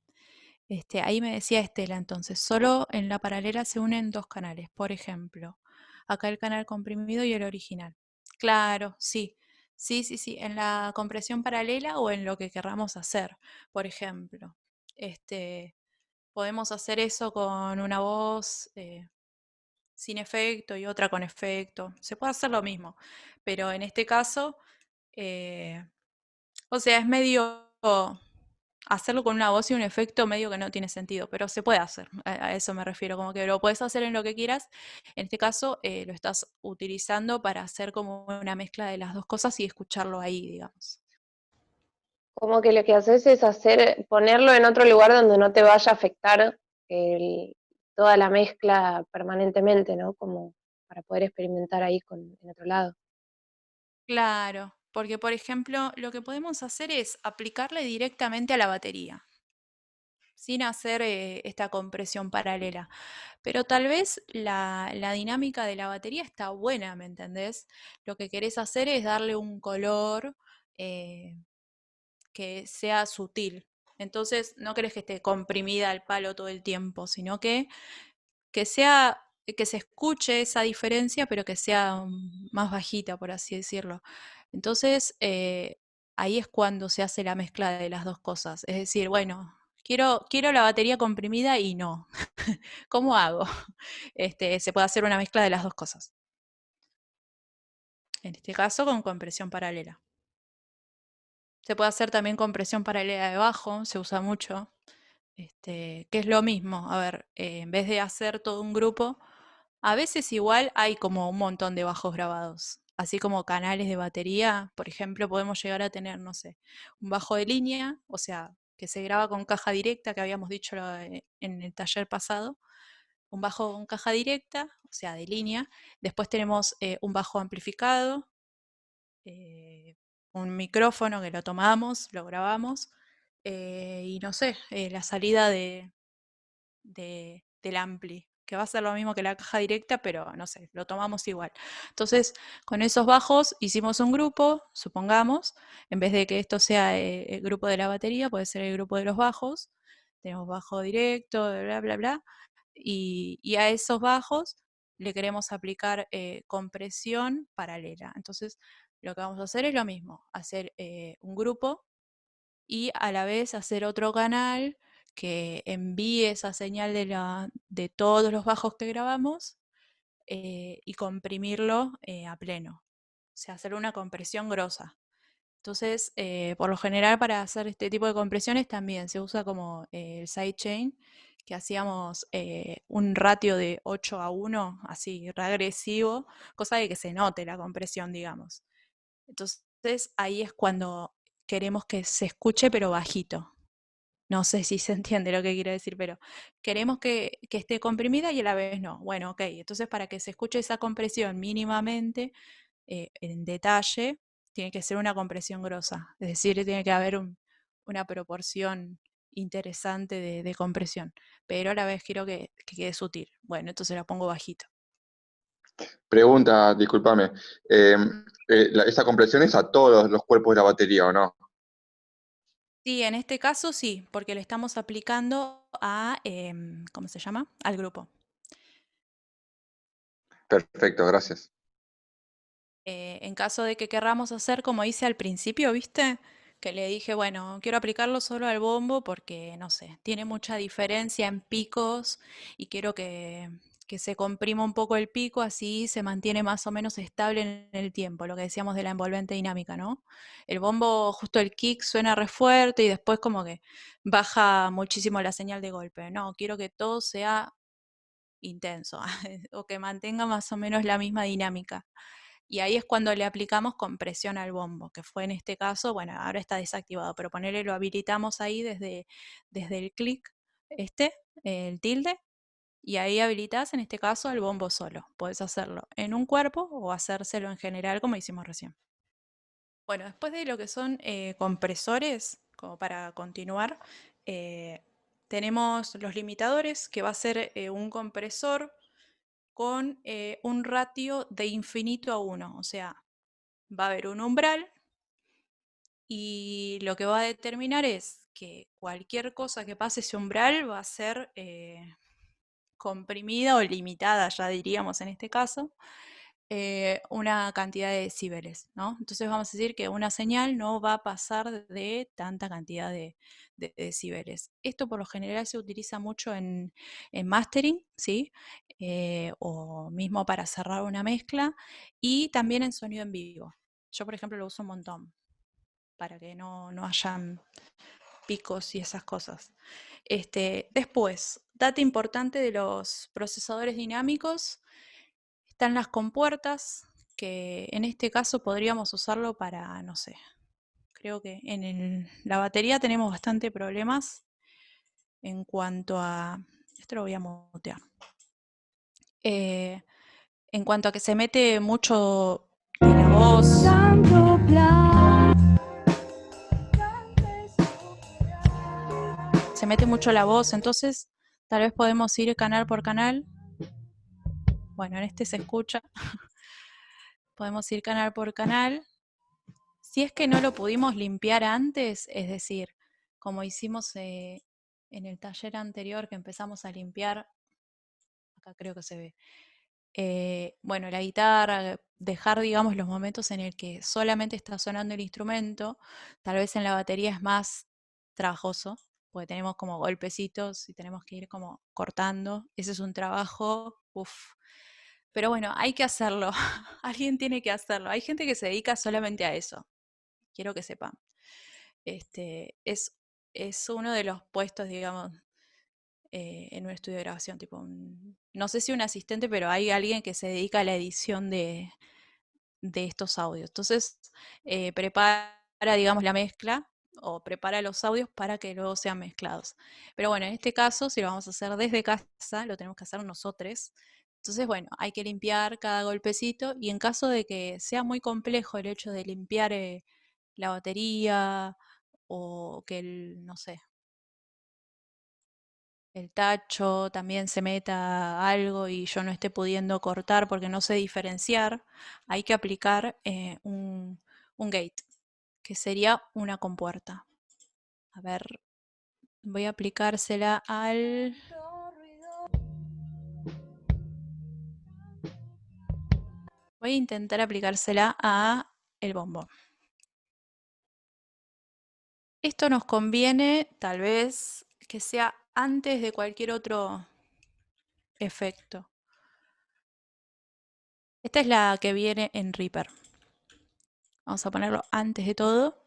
[SPEAKER 1] Ahí me decía Estela, entonces, solo en la paralela se unen dos canales. Por ejemplo, acá el canal comprimido y el original. Claro, sí. Sí, sí, sí. En la compresión paralela o en lo que querramos hacer. Por ejemplo, podemos hacer eso con una voz sin efecto y otra con efecto. Se puede hacer lo mismo. Pero en este caso, o sea, es medio hacerlo con una voz y un efecto medio que no tiene sentido, pero se puede hacer, a eso me refiero, como que lo puedes hacer en lo que quieras. En este caso lo estás utilizando para hacer como una mezcla de las dos cosas y escucharlo ahí, digamos.
[SPEAKER 3] Como que lo que haces es ponerlo en otro lugar donde no te vaya a afectar el- toda la mezcla permanentemente, ¿no? Como para poder experimentar ahí en otro lado.
[SPEAKER 1] Claro, porque por ejemplo, lo que podemos hacer es aplicarle directamente a la batería, sin hacer esta compresión paralela. Pero tal vez la dinámica de la batería está buena, ¿me entendés? Lo que querés hacer es darle un color eh, que sea sutil. Entonces, no querés que esté comprimida al palo todo el tiempo, sino que sea, que se escuche esa diferencia, pero que sea más bajita, por así decirlo. Entonces, ahí es cuando se hace la mezcla de las dos cosas. Es decir, bueno, quiero la batería comprimida y no. ¿Cómo hago? Se puede hacer una mezcla de las dos cosas. En este caso, con compresión paralela. Se puede hacer también compresión paralela de bajo, se usa mucho. Que es lo mismo. A ver, en vez de hacer todo un grupo, a veces igual hay como un montón de bajos grabados. Así como canales de batería, por ejemplo, podemos llegar a tener, no sé, un bajo de línea, o sea, que se graba con caja directa, que habíamos dicho en el taller pasado, un bajo con caja directa, o sea, de línea. Después tenemos un bajo amplificado, eh, un micrófono que lo tomamos, lo grabamos, y no sé, la salida del ampli, que va a ser lo mismo que la caja directa, pero no sé, lo tomamos igual. Entonces, con esos bajos hicimos un grupo, supongamos, en vez de que esto sea el grupo de la batería, puede ser el grupo de los bajos. Tenemos bajo directo, bla, bla, bla, y a esos bajos le queremos aplicar compresión paralela. Entonces, lo que vamos a hacer es lo mismo, hacer un grupo y a la vez hacer otro canal que envíe esa señal de todos los bajos que grabamos y comprimirlo a pleno. O sea, hacer una compresión grosa. Entonces, por lo general para hacer este tipo de compresiones también se usa como el sidechain, que hacíamos un ratio de 8:1, así regresivo, cosa de que se note la compresión, digamos. Entonces ahí es cuando queremos que se escuche pero bajito. No sé si se entiende lo que quiero decir, pero queremos que esté comprimida y a la vez no. Bueno, ok, entonces para que se escuche esa compresión mínimamente, en detalle, tiene que ser una compresión grosa. Es decir, tiene que haber una proporción interesante de compresión. Pero a la vez quiero que quede sutil. Bueno, entonces la pongo bajito.
[SPEAKER 4] Pregunta, discúlpame. ¿Esa compresión es a todos los cuerpos de la batería o no?
[SPEAKER 1] Sí, en este caso sí, porque le estamos aplicando a, ¿cómo se llama? Al grupo.
[SPEAKER 4] Perfecto, gracias.
[SPEAKER 1] En caso de que querramos hacer como hice al principio, ¿viste? Que le dije, bueno, quiero aplicarlo solo al bombo porque, no sé, tiene mucha diferencia en picos y quiero que se comprima un poco el pico, así se mantiene más o menos estable en el tiempo, lo que decíamos de la envolvente dinámica, ¿no? El bombo, justo el kick suena re fuerte y después como que baja muchísimo la señal de golpe. No, quiero que todo sea intenso o que mantenga más o menos la misma dinámica. Y ahí es cuando le aplicamos compresión al bombo, que fue en este caso, bueno, ahora está desactivado, pero ponerle lo habilitamos ahí desde el clic, el tilde, y ahí habilitas en este caso al bombo solo. Puedes hacerlo en un cuerpo o hacérselo en general como hicimos recién. Bueno, después de lo que son compresores, como para continuar, eh, tenemos los limitadores, que va a ser un compresor con un ratio de infinito a 1, o sea, va a haber un umbral y lo que va a determinar es que cualquier cosa que pase ese umbral va a ser comprimida o limitada, ya diríamos en este caso, una cantidad de decibeles, ¿no? Entonces vamos a decir que una señal no va a pasar de tanta cantidad de decibeles. Esto por lo general se utiliza mucho en mastering, ¿sí? O mismo para cerrar una mezcla y también en sonido en vivo. Yo, por ejemplo, lo uso un montón para que no hayan picos y esas cosas. Después, dato importante de los procesadores dinámicos, están las compuertas, que en este caso podríamos usarlo para, no sé, creo que en la batería tenemos bastante problemas en cuanto a... Esto lo voy a mutear. En cuanto a que se mete mucho de la voz. Se mete mucho la voz, entonces tal vez podemos ir canal por canal. Bueno, en este se escucha. Podemos ir canal por canal. Si es que no lo pudimos limpiar antes, es decir, como hicimos en el taller anterior que empezamos a limpiar, acá creo que se ve, bueno, la guitarra, dejar, digamos, los momentos en el que solamente está sonando el instrumento, tal vez en la batería es más trabajoso, porque tenemos como golpecitos y tenemos que ir como cortando, ese es un trabajo, uff. Pero bueno, hay que hacerlo, alguien tiene que hacerlo, hay gente que se dedica solamente a eso, quiero que sepan. Es uno de los puestos, digamos, en un estudio de grabación, tipo no sé si un asistente, pero hay alguien que se dedica a la edición de estos audios. Entonces, prepara, digamos, la mezcla o prepara los audios para que luego sean mezclados. Pero bueno, en este caso, si lo vamos a hacer desde casa, lo tenemos que hacer nosotros. Entonces, bueno, hay que limpiar cada golpecito y en caso de que sea muy complejo el hecho de limpiar la batería o que no sé, el tacho también se meta algo y yo no esté pudiendo cortar porque no sé diferenciar, hay que aplicar un gate, que sería una compuerta. A ver, voy a aplicársela al... Voy a intentar aplicársela a el bombo. Esto nos conviene tal vez que sea antes de cualquier otro efecto. Esta es la que viene en Reaper. Vamos a ponerlo antes de todo.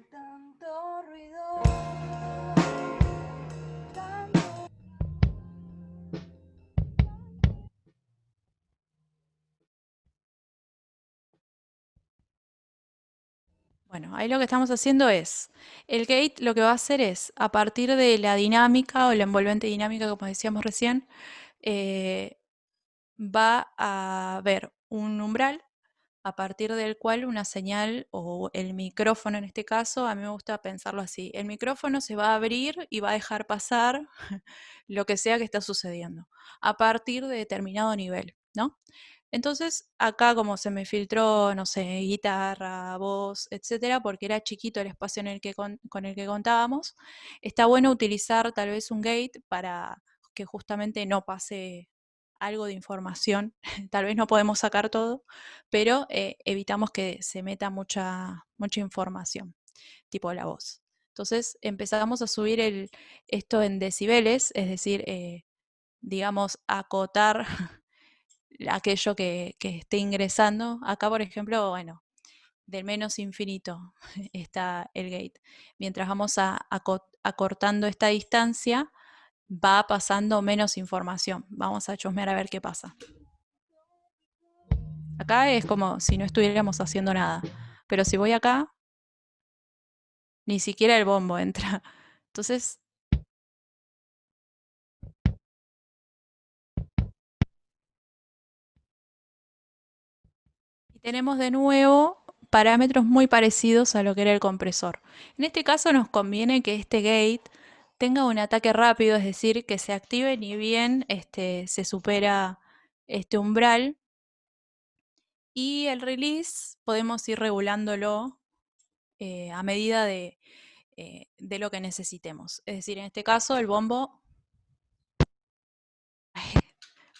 [SPEAKER 1] Tanto ruido, tanto... Bueno, ahí lo que estamos haciendo es, el gate lo que va a hacer es, a partir de la dinámica o la envolvente dinámica, como decíamos recién, va a ver un umbral a partir del cual una señal o el micrófono en este caso, a mí me gusta pensarlo así, el micrófono se va a abrir y va a dejar pasar lo que sea que está sucediendo a partir de determinado nivel, ¿no? Entonces, acá como se me filtró, no sé, guitarra, voz, etcétera, porque era chiquito el espacio en el que con el que contábamos, está bueno utilizar tal vez un gate para que justamente no pase algo de información. Tal vez no podemos sacar todo, pero evitamos que se meta mucha información, tipo la voz. Entonces empezamos a subir esto en decibeles, es decir, digamos, acotar aquello que esté ingresando. Acá, por ejemplo, bueno, del menos infinito está el gate. Mientras vamos acortando esta distancia, va pasando menos información. Vamos a chusmear a ver qué pasa. Acá es como si no estuviéramos haciendo nada. Pero si voy acá, ni siquiera el bombo entra. Entonces, y tenemos de nuevo parámetros muy parecidos a lo que era el compresor. En este caso nos conviene que este gate tenga un ataque rápido, es decir, que se active ni bien se supera este umbral. Y el release podemos ir regulándolo a medida de lo que necesitemos. Es decir, en este caso el bombo,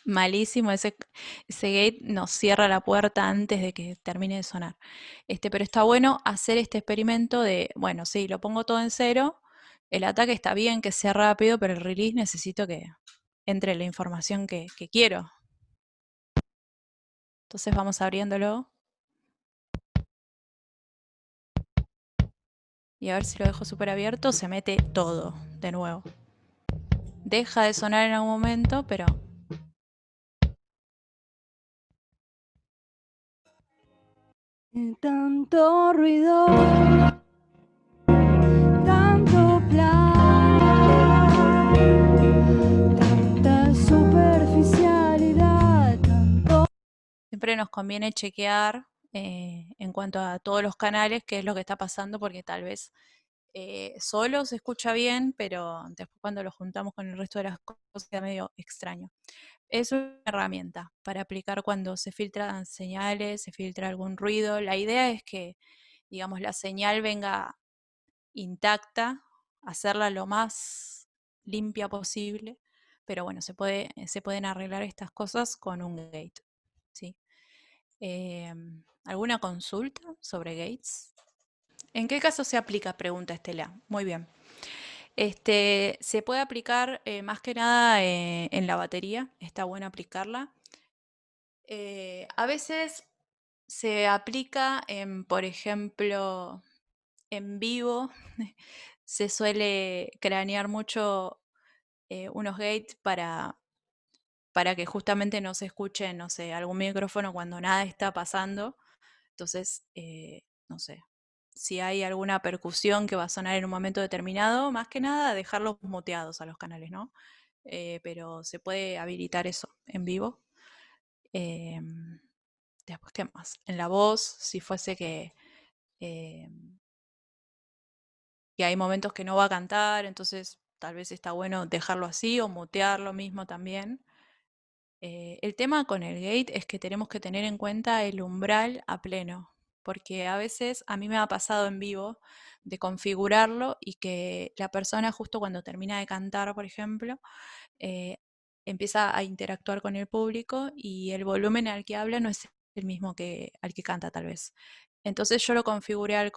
[SPEAKER 1] malísimo, ese gate nos cierra la puerta antes de que termine de sonar. Pero está bueno hacer este experimento de, bueno, sí, lo pongo todo en cero, el ataque está bien que sea rápido, pero el release necesito que entre la información que quiero. Entonces vamos abriéndolo. Y a ver si lo dejo súper abierto, se mete todo de nuevo. Deja de sonar en algún momento, pero... Tanto ruido, tanto plan, tanta siempre nos conviene chequear en cuanto a todos los canales qué es lo que está pasando, porque tal vez solo se escucha bien, pero después cuando lo juntamos con el resto de las cosas queda medio extraño. Es una herramienta para aplicar cuando se filtran señales, se filtra algún ruido. La idea es que, digamos, la señal venga intacta, hacerla lo más limpia posible, pero bueno, se pueden arreglar estas cosas con un gate, ¿sí? ¿Alguna consulta sobre gates? ¿En qué caso se aplica? Pregunta Estela. Muy bien. Se puede aplicar más que nada en la batería, está bueno aplicarla. A veces se aplica por ejemplo, en vivo, se suele cranear mucho unos gates para que justamente no se escuche, no sé, algún micrófono cuando nada está pasando. Entonces, no sé, si hay alguna percusión que va a sonar en un momento determinado, más que nada dejarlos muteados a los canales, ¿no? Pero se puede habilitar eso en vivo. Después, ¿qué más? En la voz, si fuese eh, que hay momentos que no va a cantar, entonces tal vez está bueno dejarlo así o mutearlo mismo también. El tema con el gate es que tenemos que tener en cuenta el umbral a pleno, porque a veces a mí me ha pasado en vivo de configurarlo y que la persona justo cuando termina de cantar, por ejemplo, eh, empieza a interactuar con el público y el volumen al que habla no es el mismo que al que canta tal vez. Entonces yo lo configuré al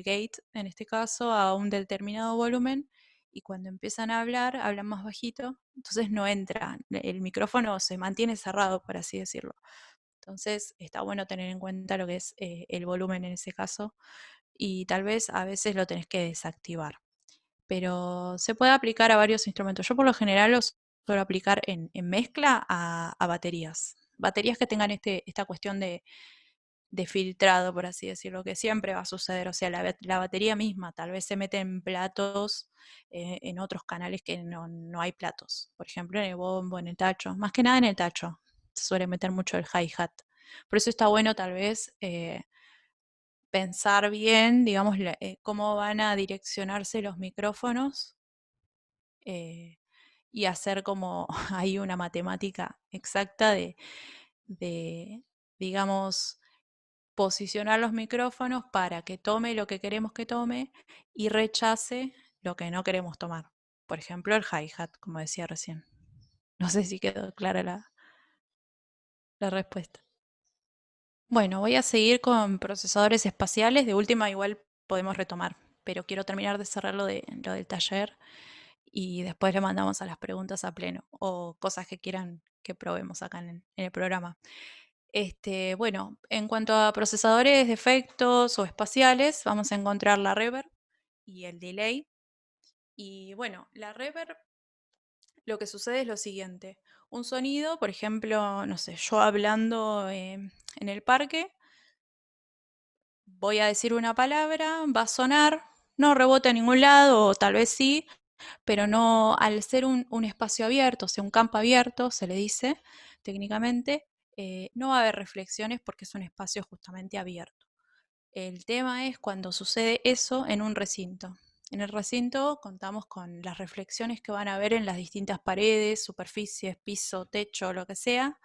[SPEAKER 1] gate, en este caso, a un determinado volumen y cuando empiezan a hablar, hablan más bajito, entonces no entra, el micrófono se mantiene cerrado, por así decirlo. Entonces está bueno tener en cuenta lo que es el volumen en ese caso y tal vez a veces lo tenés que desactivar. Pero se puede aplicar a varios instrumentos. Yo por lo general los suelo aplicar en mezcla a baterías. Baterías que tengan esta cuestión de filtrado, por así decirlo, que siempre va a suceder. O sea, la batería misma tal vez se mete en platos, en otros canales que no hay platos. Por ejemplo, en el bombo, en el tacho. Más que nada en el tacho. Se suele meter mucho el hi-hat. Por eso está bueno tal vez pensar bien, digamos, cómo van a direccionarse los micrófonos eh, y hacer como hay una matemática exacta de, digamos, posicionar los micrófonos para que tome lo que queremos que tome y rechace lo que no queremos tomar. Por ejemplo, el hi-hat, como decía recién. No sé si quedó clara la respuesta. Bueno, voy a seguir con procesadores espaciales. De última, igual podemos retomar, pero quiero terminar de cerrar lo del taller y después le mandamos a las preguntas a pleno o cosas que quieran que probemos acá en el programa. Bueno, en cuanto a procesadores de efectos o espaciales, vamos a encontrar la reverb y el delay. Y bueno, la reverb, lo que sucede es lo siguiente. Un sonido, por ejemplo, no sé, yo hablando en el parque, voy a decir una palabra, va a sonar, no rebota en ningún lado, o tal vez sí, pero no, al ser un espacio abierto, o sea, un campo abierto, se le dice técnicamente, no va a haber reflexiones porque es un espacio justamente abierto. El tema es cuando sucede eso en un recinto. En el recinto contamos con las reflexiones que van a haber en las distintas paredes, superficies, piso, techo, lo que sea,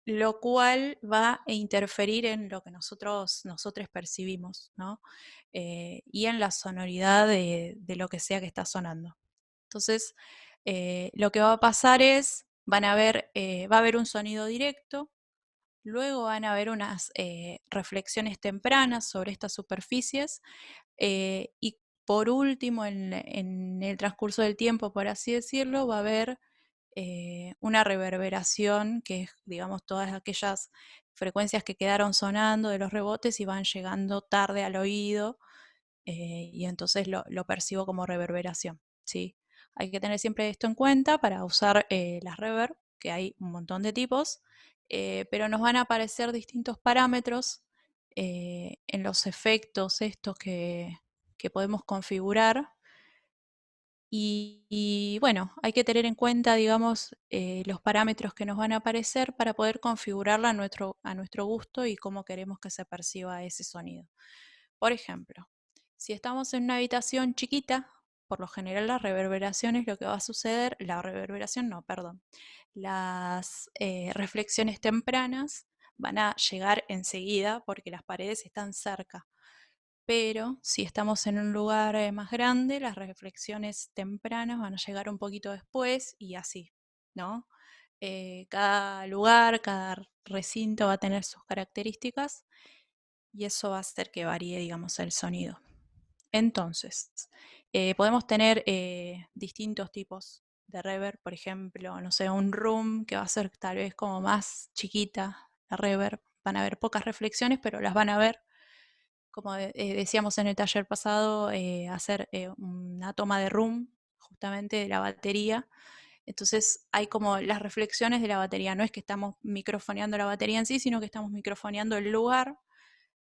[SPEAKER 1] lo cual va a interferir en lo que nosotros percibimos, ¿no? Y en la sonoridad de lo que sea que está sonando. Entonces, lo que va a pasar es, va a haber un sonido directo, luego van a haber unas reflexiones tempranas sobre estas superficies y por último, en el transcurso del tiempo, por así decirlo, va a haber una reverberación, que es, digamos, todas aquellas frecuencias que quedaron sonando de los rebotes y van llegando tarde al oído y entonces lo percibo como reverberación, ¿sí? Hay que tener siempre esto en cuenta para usar las reverb, que hay un montón de tipos, pero nos van a aparecer distintos parámetros en los efectos estos que podemos configurar Y bueno, hay que tener en cuenta, digamos, los parámetros que nos van a aparecer para poder configurarla a nuestro gusto y cómo queremos que se perciba ese sonido. Por ejemplo, si estamos en una habitación chiquita, por lo general las reverberaciones, lo que va a suceder, la reverberación no, perdón, las reflexiones tempranas van a llegar enseguida porque las paredes están cerca. Pero si estamos en un lugar más grande, las reflexiones tempranas van a llegar un poquito después y así, ¿no? Cada lugar, cada recinto va a tener sus características y eso va a hacer que varíe, digamos, el sonido. Entonces, podemos tener distintos tipos de reverb, por ejemplo, no sé, un room que va a ser tal vez como más chiquita la reverb, van a haber pocas reflexiones, pero las van a ver, como decíamos en el taller pasado, hacer una toma de room justamente de la batería. Entonces hay como las reflexiones de la batería, no es que estamos microfoneando la batería en sí, sino que estamos microfoneando el lugar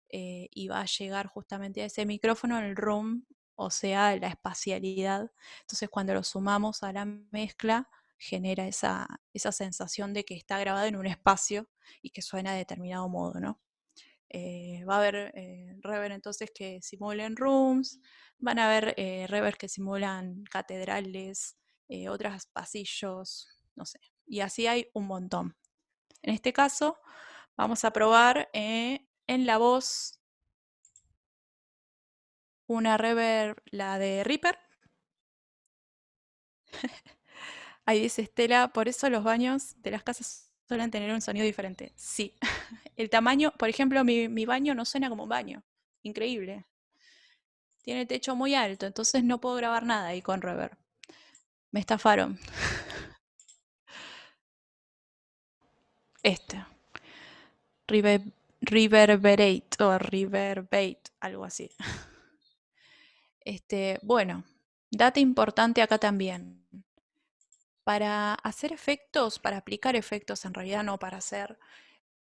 [SPEAKER 1] y va a llegar justamente a ese micrófono el room, o sea, la espacialidad. Entonces cuando lo sumamos a la mezcla, genera esa sensación de que está grabado en un espacio y que suena de determinado modo, ¿no? Va a haber reverb entonces que simulen rooms, van a haber reverb que simulan catedrales, otras pasillos, no sé. Y así hay un montón. En este caso, vamos a probar en la voz una reverb, la de Reaper. Ahí dice Estela, por eso los baños de las casas suelen tener un sonido diferente. Sí, el tamaño, por ejemplo, mi baño no suena como un baño. Increíble. Tiene el techo muy alto, entonces no puedo grabar nada ahí con reverb. Me estafaron. Este. Reverberate o Reverbate, algo así. Bueno, data importante acá también. Para hacer efectos, para aplicar efectos, en realidad no para hacer,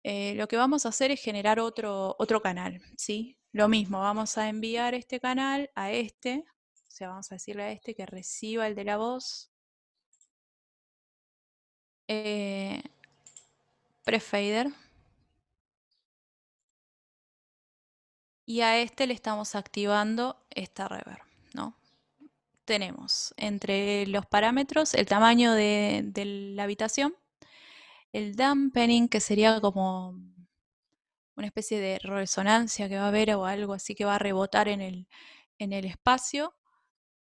[SPEAKER 1] lo que vamos a hacer es generar otro canal, ¿sí? Lo mismo, vamos a enviar este canal a este, o sea, vamos a decirle a este que reciba el de la voz. Prefader. Y a este le estamos activando esta reverb, ¿no? Tenemos entre los parámetros el tamaño de la habitación, el dampening, que sería como una especie de resonancia que va a haber o algo así que va a rebotar en el espacio,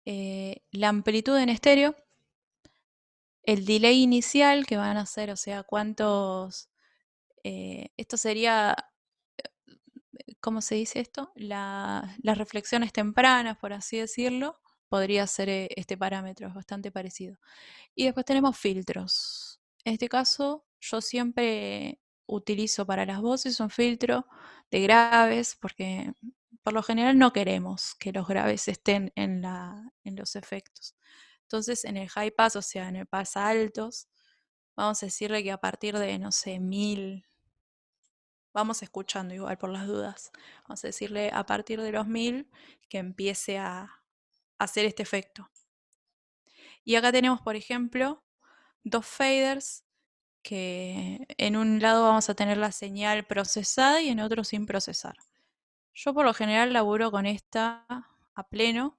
[SPEAKER 1] la amplitud en estéreo, el delay inicial que van a ser, o sea, cuántos, esto sería, ¿cómo se dice esto? Las reflexiones tempranas, por así decirlo, podría ser este parámetro, es bastante parecido. Y después tenemos filtros. En este caso, yo siempre utilizo para las voces un filtro de graves, porque por lo general no queremos que los graves estén en los efectos. Entonces, en el high pass, o sea, en el pass altos, vamos a decirle que a partir de, no sé, 1000, vamos escuchando igual por las dudas, vamos a decirle a partir de los 1000 que empiece a hacer este efecto. Y acá tenemos, por ejemplo, dos faders que en un lado vamos a tener la señal procesada y en otro sin procesar. Yo por lo general laburo con esta a pleno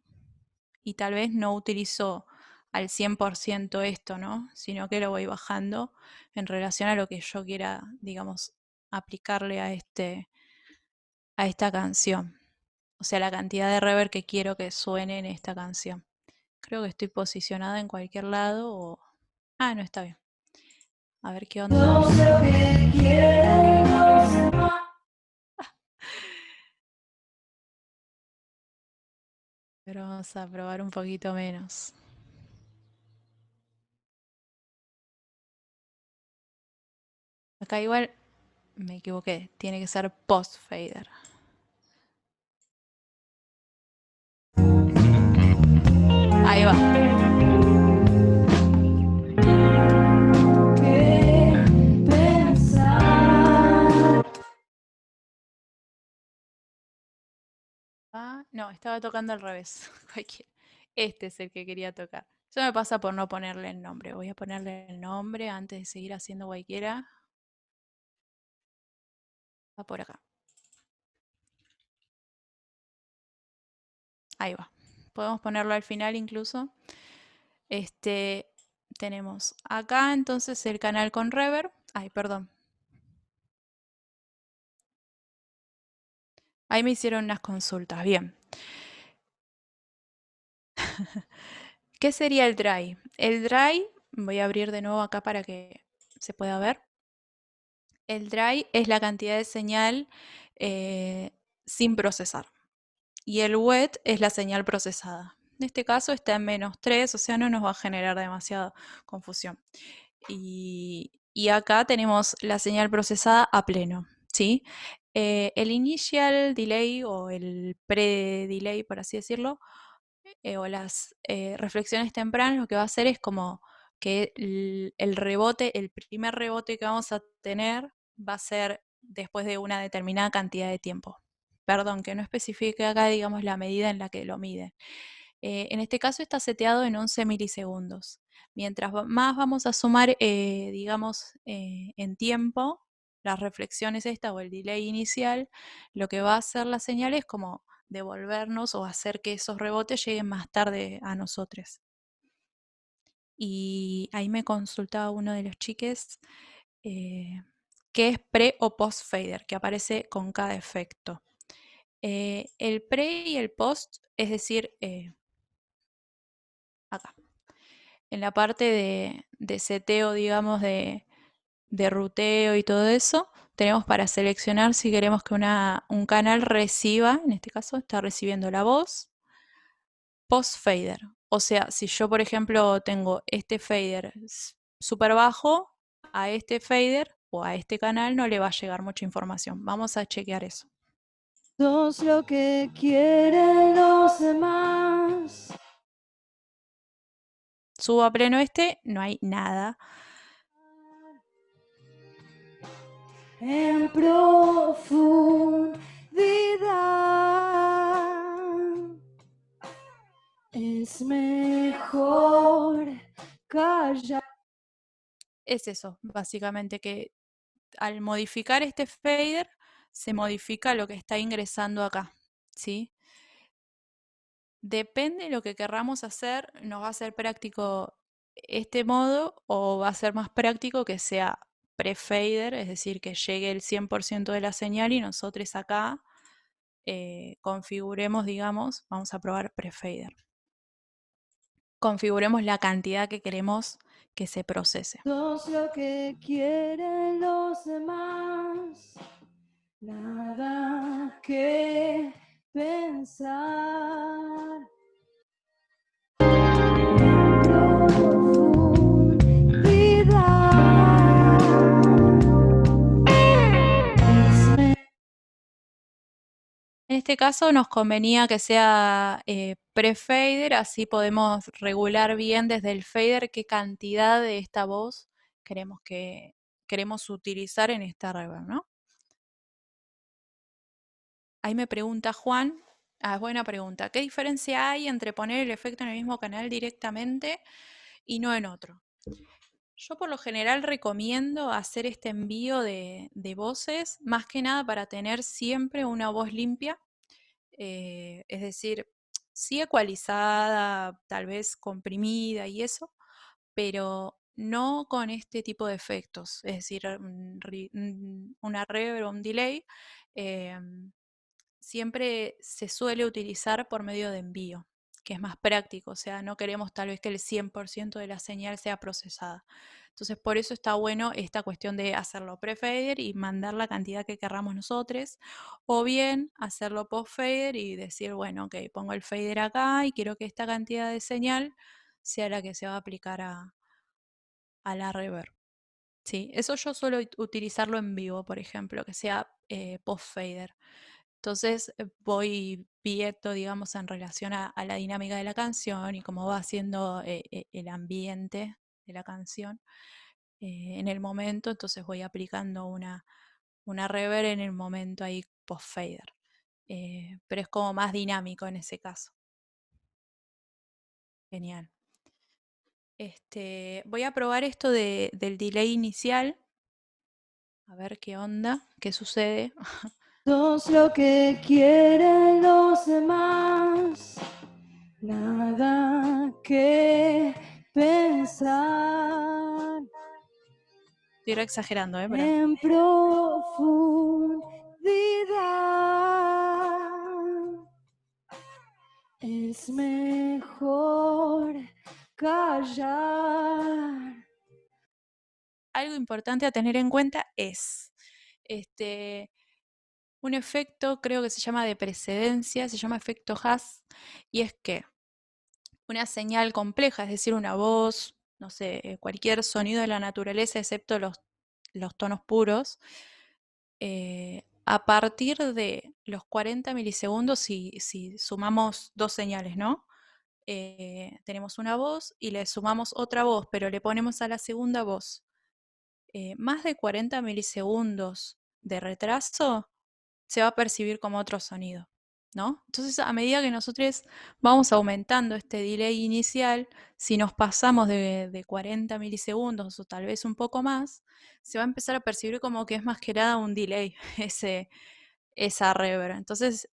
[SPEAKER 1] y tal vez no utilizo al 100% esto, ¿no? Sino que lo voy bajando en relación a lo que yo quiera, digamos, aplicarle a esta canción. O sea, la cantidad de reverb que quiero que suene en esta canción. Creo que estoy posicionada en cualquier lado o... Ah, no, está bien. A ver qué onda. No sé qué quiero. Pero vamos a probar un poquito menos. Acá igual me equivoqué. Tiene que ser post fader. Ahí va. No, estaba tocando al revés. Este es el que quería tocar. Eso me pasa por no ponerle el nombre. Voy a ponerle el nombre antes de seguir haciendo cualquiera. Va por acá. Ahí va. Podemos ponerlo al final incluso. Tenemos acá entonces el canal con reverb. Ay, perdón. Ahí me hicieron unas consultas. Bien. ¿Qué sería el dry? El dry, voy a abrir de nuevo acá para que se pueda ver. El dry es la cantidad de señal sin procesar. Y el wet es la señal procesada. En este caso está en -3, o sea, no nos va a generar demasiada confusión. Y acá tenemos la señal procesada a pleno, ¿sí? El initial delay o el pre-delay, por así decirlo, o las reflexiones tempranas, lo que va a hacer es como que el rebote, el primer rebote que vamos a tener va a ser después de una determinada cantidad de tiempo. Perdón, que no especifique acá, digamos, la medida en la que lo mide. En este caso está seteado en 11 milisegundos. Mientras más vamos a sumar, digamos, en tiempo, las reflexiones esta o el delay inicial, lo que va a hacer la señal es como devolvernos o hacer que esos rebotes lleguen más tarde a nosotros. Y ahí me consultaba uno de los chiques qué es pre o post fader, que aparece con cada efecto. El pre y el post, es decir, acá, en la parte de seteo, digamos, de ruteo y todo eso, tenemos para seleccionar si queremos que un canal reciba, en este caso está recibiendo la voz, post fader. O sea, si yo, por ejemplo, tengo este fader súper bajo, a este fader o a este canal no le va a llegar mucha información. Vamos a chequear eso.
[SPEAKER 5] Sos lo que quieren los demás.
[SPEAKER 1] Subo a pleno no hay nada.
[SPEAKER 5] En profundidad es mejor callar.
[SPEAKER 1] Es eso, básicamente, que al modificar este fader, se modifica lo que está ingresando acá, ¿sí? Depende de lo que querramos hacer, nos va a ser práctico este modo o va a ser más práctico que sea pre-fader, es decir, que llegue el 100% de la señal y nosotros acá configuremos, digamos, vamos a probar pre-fader. Configuremos la cantidad que queremos que se procese.
[SPEAKER 5] Sos lo que quieren los demás. Nada que pensar.
[SPEAKER 1] En este caso nos convenía que sea pre-fader, así podemos regular bien desde el fader qué cantidad de esta voz queremos utilizar en esta reverb, ¿no? Ahí me pregunta Juan, buena pregunta, ¿qué diferencia hay entre poner el efecto en el mismo canal directamente y no en otro? Yo por lo general recomiendo hacer este envío de voces, más que nada para tener siempre una voz limpia, es decir, sí ecualizada, tal vez comprimida y eso, pero no con este tipo de efectos, es decir, una reverb o un delay, siempre se suele utilizar por medio de envío, que es más práctico, o sea, no queremos tal vez que el 100% de la señal sea procesada. Entonces, por eso está bueno esta cuestión de hacerlo pre-fader y mandar la cantidad que querramos nosotros, o bien hacerlo post-fader y decir, bueno, ok, pongo el fader acá y quiero que esta cantidad de señal sea la que se va a aplicar a la reverb. Sí, eso yo suelo utilizarlo en vivo, por ejemplo, que sea post-fader. Entonces voy viendo, digamos, en relación a la dinámica de la canción y cómo va haciendo el ambiente de la canción en el momento, entonces voy aplicando una reverb en el momento ahí post-fader. Pero es como más dinámico en ese caso. Genial. Voy a probar esto del delay inicial. A ver qué onda, qué sucede.
[SPEAKER 5] Sos lo que quieren los demás, nada que pensar
[SPEAKER 1] Estoy re exagerando, pero
[SPEAKER 5] en profundidad. Es mejor callar.
[SPEAKER 1] algo importante a tener en cuenta es un efecto, creo que se llama de precedencia, se llama efecto Haas, y es que una señal compleja, es decir, una voz, no sé, cualquier sonido de la naturaleza, excepto los tonos puros, a partir de los 40 milisegundos, si sumamos dos señales, ¿no? Tenemos una voz y le sumamos otra voz, pero le ponemos a la segunda voz más de 40 milisegundos de retraso, se va a percibir como otro sonido, ¿no? Entonces, a medida que nosotros vamos aumentando este delay inicial, si nos pasamos de 40 milisegundos o tal vez un poco más, se va a empezar a percibir como que es más que nada un delay, esa reverb. Entonces,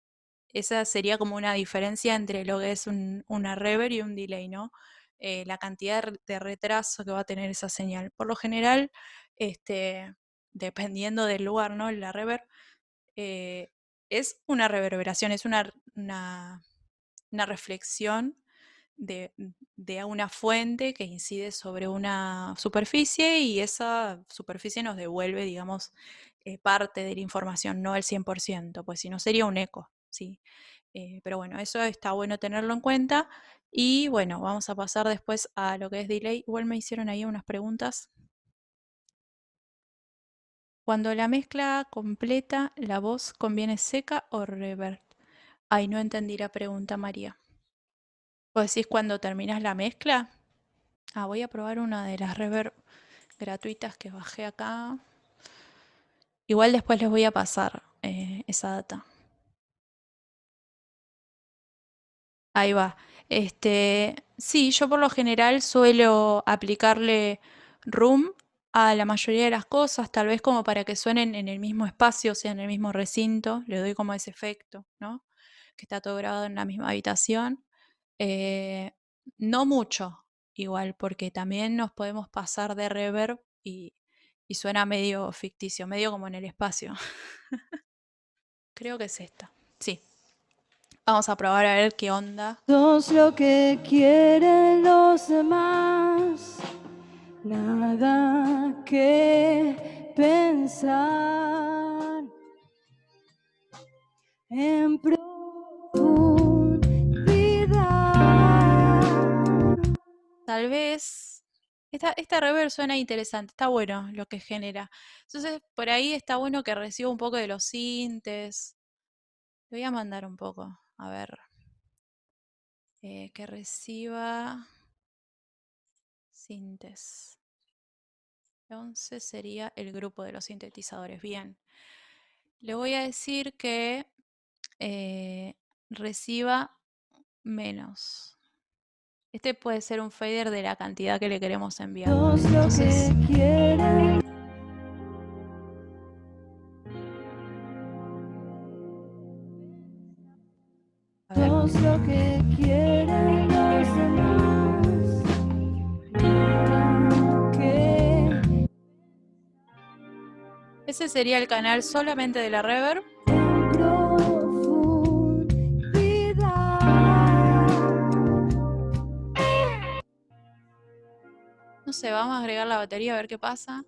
[SPEAKER 1] esa sería como una diferencia entre lo que es una reverb y un delay, ¿no? La cantidad de retraso que va a tener esa señal. Por lo general, dependiendo del lugar, ¿no? La reverb es una reverberación, es una reflexión de una fuente que incide sobre una superficie y esa superficie nos devuelve, digamos, parte de la información, no el 100%, pues si no sería un eco, ¿sí? Pero bueno, eso está bueno tenerlo en cuenta. Y bueno, vamos a pasar después a lo que es delay. Igual me hicieron ahí unas preguntas. Cuando la mezcla completa, ¿la voz conviene seca o reverb? Ay, no entendí la pregunta, María. ¿Vos decís cuando terminas la mezcla? Ah, voy a probar una de las reverb gratuitas que bajé acá. Igual después les voy a pasar esa data. Ahí va. Sí, yo por lo general suelo aplicarle room a la mayoría de las cosas, tal vez como para que suenen en el mismo espacio, o sea, en el mismo recinto. Le doy como ese efecto, ¿no? Que está todo grabado en la misma habitación. Eh, no mucho, igual, porque también nos podemos pasar de reverb y suena medio ficticio, medio como en el espacio. Creo que es esta. Sí. Vamos a probar a ver qué onda.
[SPEAKER 5] Sos lo que quieren los demás, nada que pensar en profundidad.
[SPEAKER 1] Tal vez esta reverb suena interesante, está bueno lo que genera. Entonces, por ahí está bueno que reciba un poco de los sintes. Le voy a mandar un poco, a ver. Que reciba sintes. 11 sería el grupo de los sintetizadores. Bien. Le voy a decir que reciba menos. Este puede ser un fader de la cantidad que le queremos enviar.
[SPEAKER 5] Sos lo
[SPEAKER 1] Entonces,
[SPEAKER 5] que quieren.
[SPEAKER 1] a ver.
[SPEAKER 5] Sos lo que quieren los demás, nada que
[SPEAKER 1] Ese sería el canal solamente de la reverb.
[SPEAKER 5] en profundidad.
[SPEAKER 1] No sé, vamos a agregar la batería a ver qué pasa.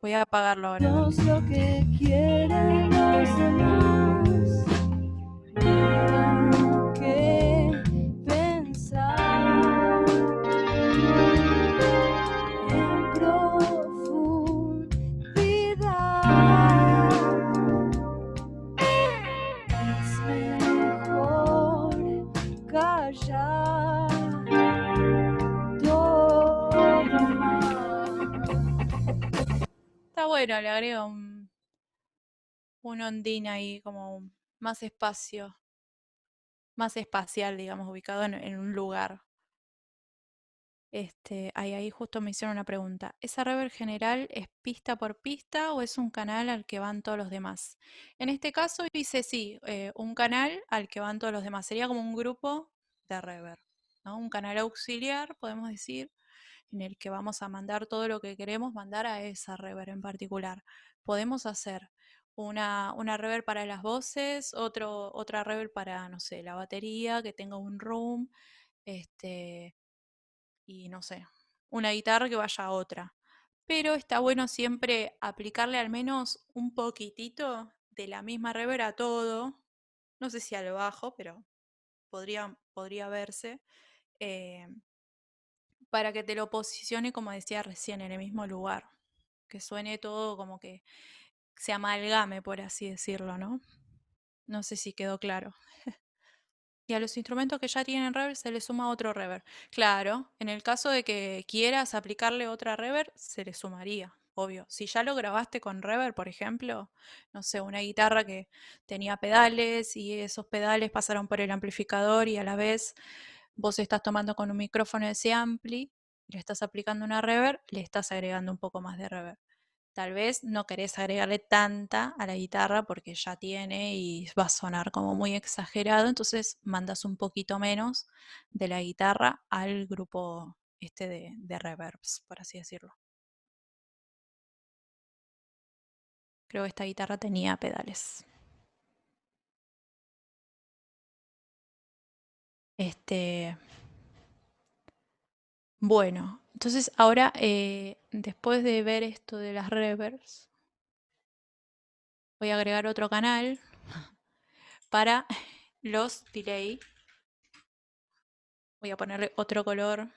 [SPEAKER 1] Voy a apagarlo ahora.
[SPEAKER 5] Sos lo que quieren los demás, nada que pensar en profundidad. Es mejor callar todo mal.
[SPEAKER 1] está bueno, le agrega un ondín ahí como más espacio, más espacial, digamos, ubicado en un lugar. Ahí justo me hicieron una pregunta. ¿Esa reverb general es pista por pista o es un canal al que van todos los demás? En este caso hice sí, un canal al que van todos los demás. Sería como un grupo de reverb, ¿no? Un canal auxiliar, podemos decir, en el que vamos a mandar todo lo que queremos mandar a esa reverb en particular. Podemos hacer una reverb para las voces, otra reverb para, no sé, la batería, que tenga un room, y no sé, una guitarra que vaya a otra. Pero está bueno siempre aplicarle al menos un poquitito de la misma reverb a todo. No sé si al bajo, pero podría verse. eh, para que te lo posicione, como decía recién, en el mismo lugar. Que suene todo como que se amalgame, por así decirlo, ¿no? No sé si quedó claro. Y a los instrumentos que ya tienen reverb se le suma otro reverb. Claro, en el caso de que quieras aplicarle otra reverb, se le sumaría, obvio. Si ya lo grabaste con reverb, por ejemplo, no sé, una guitarra que tenía pedales y esos pedales pasaron por el amplificador y a la vez vos estás tomando con un micrófono ese ampli, le estás aplicando una reverb, le estás agregando un poco más de reverb. Tal vez no querés agregarle tanta a la guitarra porque ya tiene y va a sonar como muy exagerado, entonces mandas un poquito menos de la guitarra al grupo de reverbs, por así decirlo. Creo que esta guitarra tenía pedales. Bueno, entonces ahora después de ver esto de las reverbs, voy a agregar otro canal para los delay. Voy a ponerle otro color.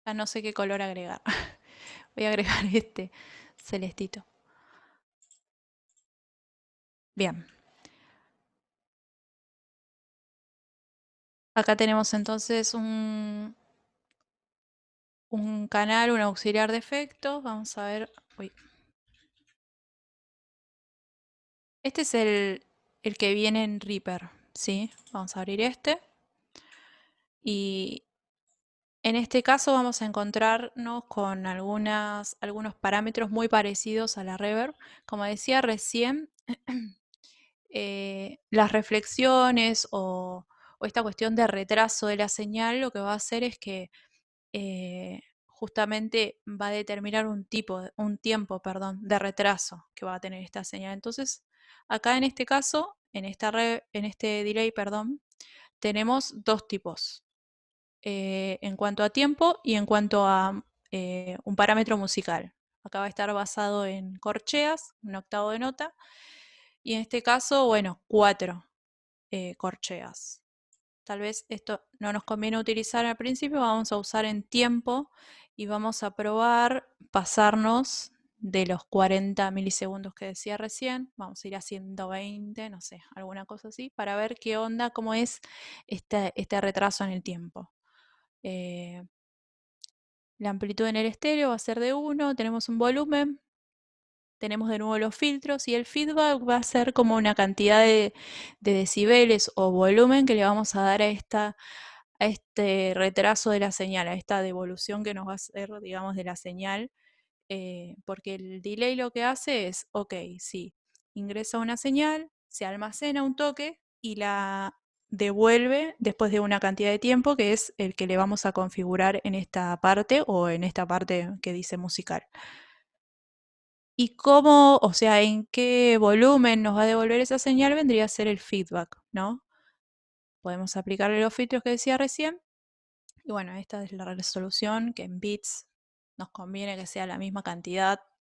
[SPEAKER 1] Ya no sé qué color agregar. Voy a agregar este celestito. Bien. Acá tenemos entonces un canal, un auxiliar de efectos. Vamos a ver. Uy. Este es el que viene en Reaper, ¿sí? Vamos a abrir este. Y en este caso vamos a encontrarnos con algunos parámetros muy parecidos a la reverb. Como decía recién, las reflexiones o esta cuestión de retraso de la señal lo que va a hacer es que justamente va a determinar un tiempo, perdón, de retraso que va a tener esta señal. Entonces, acá en este caso, en este delay, perdón, tenemos dos tipos. En cuanto a tiempo y en cuanto a un parámetro musical. Acá va a estar basado en corcheas, un octavo de nota, y en este caso, bueno, 4 corcheas. Tal vez esto no nos conviene utilizar al principio, vamos a usar en tiempo y vamos a probar pasarnos de los 40 milisegundos que decía recién, vamos a ir a 120, no sé, alguna cosa así, para ver qué onda, cómo es este retraso en el tiempo. La amplitud en el estéreo va a ser de 1, tenemos un volumen, tenemos de nuevo los filtros y el feedback va a ser como una cantidad de decibeles o volumen que le vamos a dar a este retraso de la señal, a esta devolución que nos va a hacer, digamos, de la señal, porque el delay lo que hace es, ok, sí, ingresa una señal, se almacena un toque y la devuelve después de una cantidad de tiempo que es el que le vamos a configurar en esta parte o en esta parte que dice musical. Y cómo, o sea, en qué volumen nos va a devolver esa señal vendría a ser el feedback, ¿no? Podemos aplicarle los filtros que decía recién. Y bueno, esta es la resolución que en bits nos conviene que sea la misma cantidad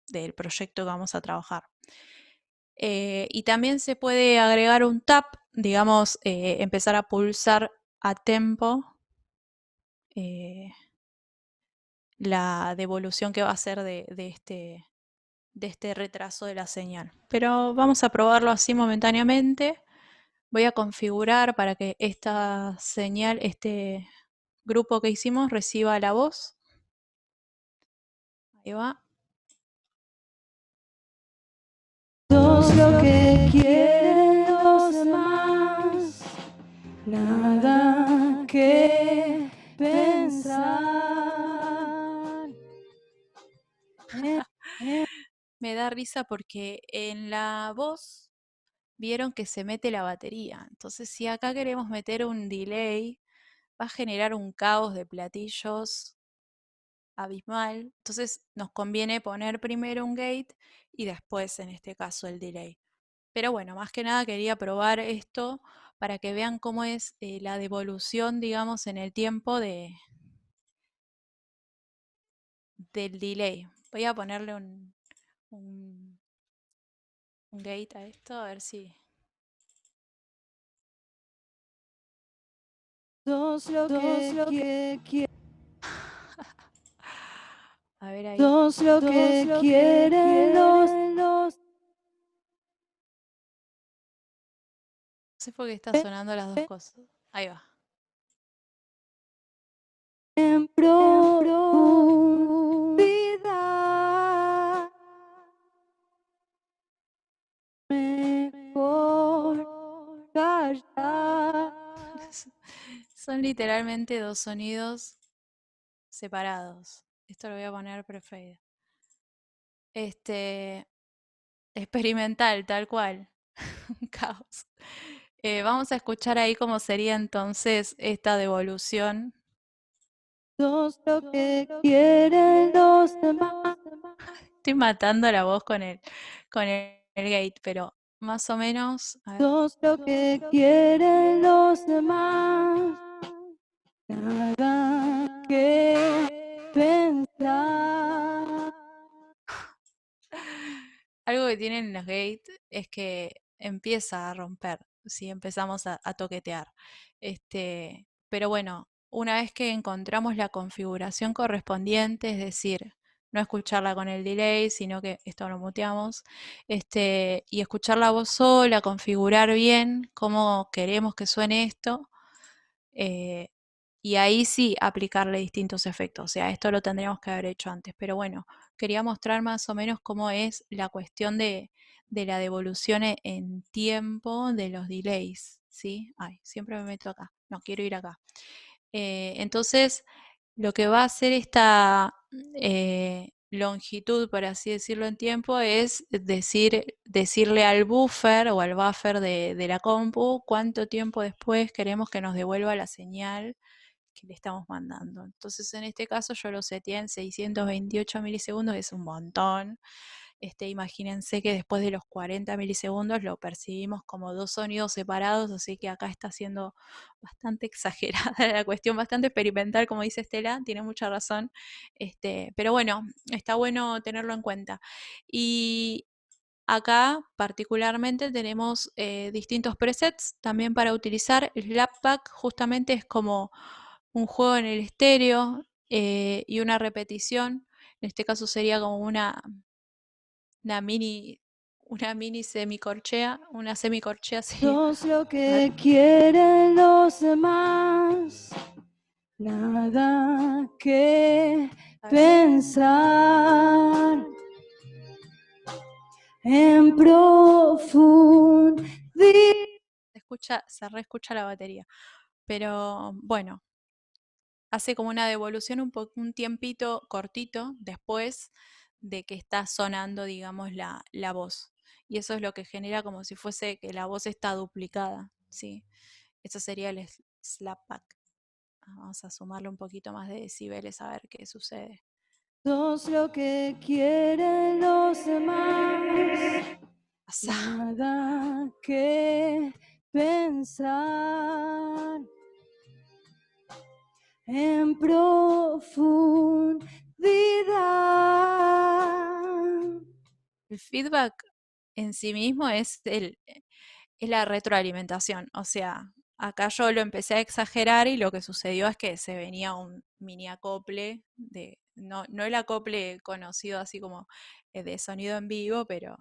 [SPEAKER 1] del proyecto que vamos a trabajar. Y también se puede agregar un tap, digamos, empezar a pulsar a tempo la devolución que va a ser de este retraso de la señal. Pero vamos a probarlo así momentáneamente. Voy a configurar para que esta señal, este grupo que hicimos, reciba la voz. Ahí va.
[SPEAKER 5] Sos lo que quieren los demás, nada que pensar.
[SPEAKER 1] Me da risa porque en la voz vieron que se mete la batería. Entonces, si acá queremos meter un delay, va a generar un caos de platillos abismal. Entonces, nos conviene poner primero un gate y después, en este caso, el delay. Pero bueno, más que nada quería probar esto para que vean cómo es la devolución, digamos, en el tiempo del delay. Voy a ponerle un, un gate a esto, a ver si...
[SPEAKER 5] Sos lo que quieren.
[SPEAKER 1] A ver ahí.
[SPEAKER 5] Sos lo que quieren los.
[SPEAKER 1] No sé por qué está sonando las dos cosas. Ahí va.
[SPEAKER 5] En profundidad. Mejor callar.
[SPEAKER 1] Son literalmente dos sonidos separados. Esto lo voy a poner preferido. Experimental, tal cual. Un caos. Vamos a escuchar ahí cómo sería entonces esta devolución.
[SPEAKER 5] Sos lo que quieren los demás.
[SPEAKER 1] Estoy matando la voz con el gate, pero más o menos. A ver.
[SPEAKER 5] Sos lo que quieren los demás. Nada que pensar.
[SPEAKER 1] Algo que tienen los gates es que empieza a romper si empezamos a toquetear. Pero bueno, una vez que encontramos la configuración correspondiente, es decir, no escucharla con el delay, sino que esto lo muteamos, y escuchar la voz sola, configurar bien cómo queremos que suene esto, eh, y ahí sí aplicarle distintos efectos. O sea, esto lo tendríamos que haber hecho antes. Pero bueno, quería mostrar más o menos cómo es la cuestión de la devolución en tiempo de los delays. ¿Sí? Ay, siempre me meto acá. No, quiero ir acá. Entonces, lo que va a hacer esta longitud, por así decirlo, en tiempo, es decirle al buffer o al buffer de la compu cuánto tiempo después queremos que nos devuelva la señal que le estamos mandando. Entonces, en este caso yo lo seteé en 628 milisegundos, es un montón. Imagínense que después de los 40 milisegundos lo percibimos como dos sonidos separados, así que acá está siendo bastante exagerada la cuestión, bastante experimental, como dice Estela, tiene mucha razón. Pero bueno, está bueno tenerlo en cuenta. Y acá particularmente tenemos distintos presets también para utilizar. El Slapback justamente es como un juego en el estéreo y una repetición. En este caso sería como una mini, una mini semicorchea, una semicorchea sería.
[SPEAKER 5] Sos lo que quieren los demás. Nada que pensar. En profundidad.
[SPEAKER 1] Se reescucha la batería. Pero bueno, hace como una devolución un tiempito cortito después de que está sonando, digamos, la voz. Y eso es lo que genera como si fuese que la voz está duplicada, ¿sí? Eso sería el slapback. Vamos a sumarle un poquito más de decibeles a ver qué sucede.
[SPEAKER 5] Sos lo que quieren los demás. Nada que pensar. En profundidad.
[SPEAKER 1] El feedback en sí mismo es la retroalimentación. O sea, acá yo lo empecé a exagerar y lo que sucedió es que se venía un mini acople no el acople conocido así como de sonido en vivo, pero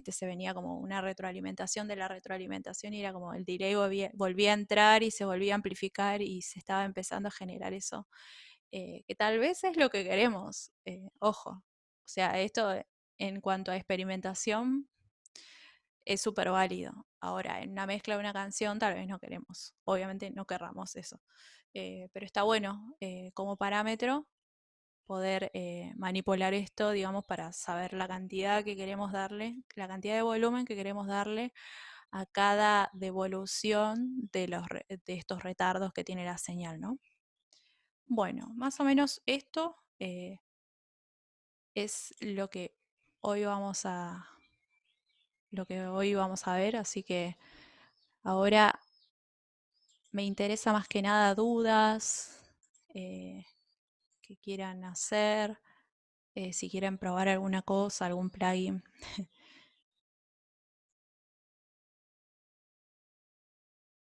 [SPEAKER 1] se venía como una retroalimentación de la retroalimentación y era como el delay volvía a entrar y se volvía a amplificar y se estaba empezando a generar eso que tal vez es lo que queremos, ojo. O sea, esto en cuanto a experimentación es súper válido. Ahora, en una mezcla de una canción tal vez no queremos, obviamente no querramos eso. Pero está bueno como parámetro poder manipular esto, digamos, para saber la cantidad que queremos darle, la cantidad de volumen que queremos darle a cada devolución de estos retardos que tiene la señal, ¿no? Bueno, más o menos esto es lo que hoy vamos a ver, así que ahora me interesa más que nada dudas eh, que quieran hacer, si quieren probar alguna cosa, algún plugin.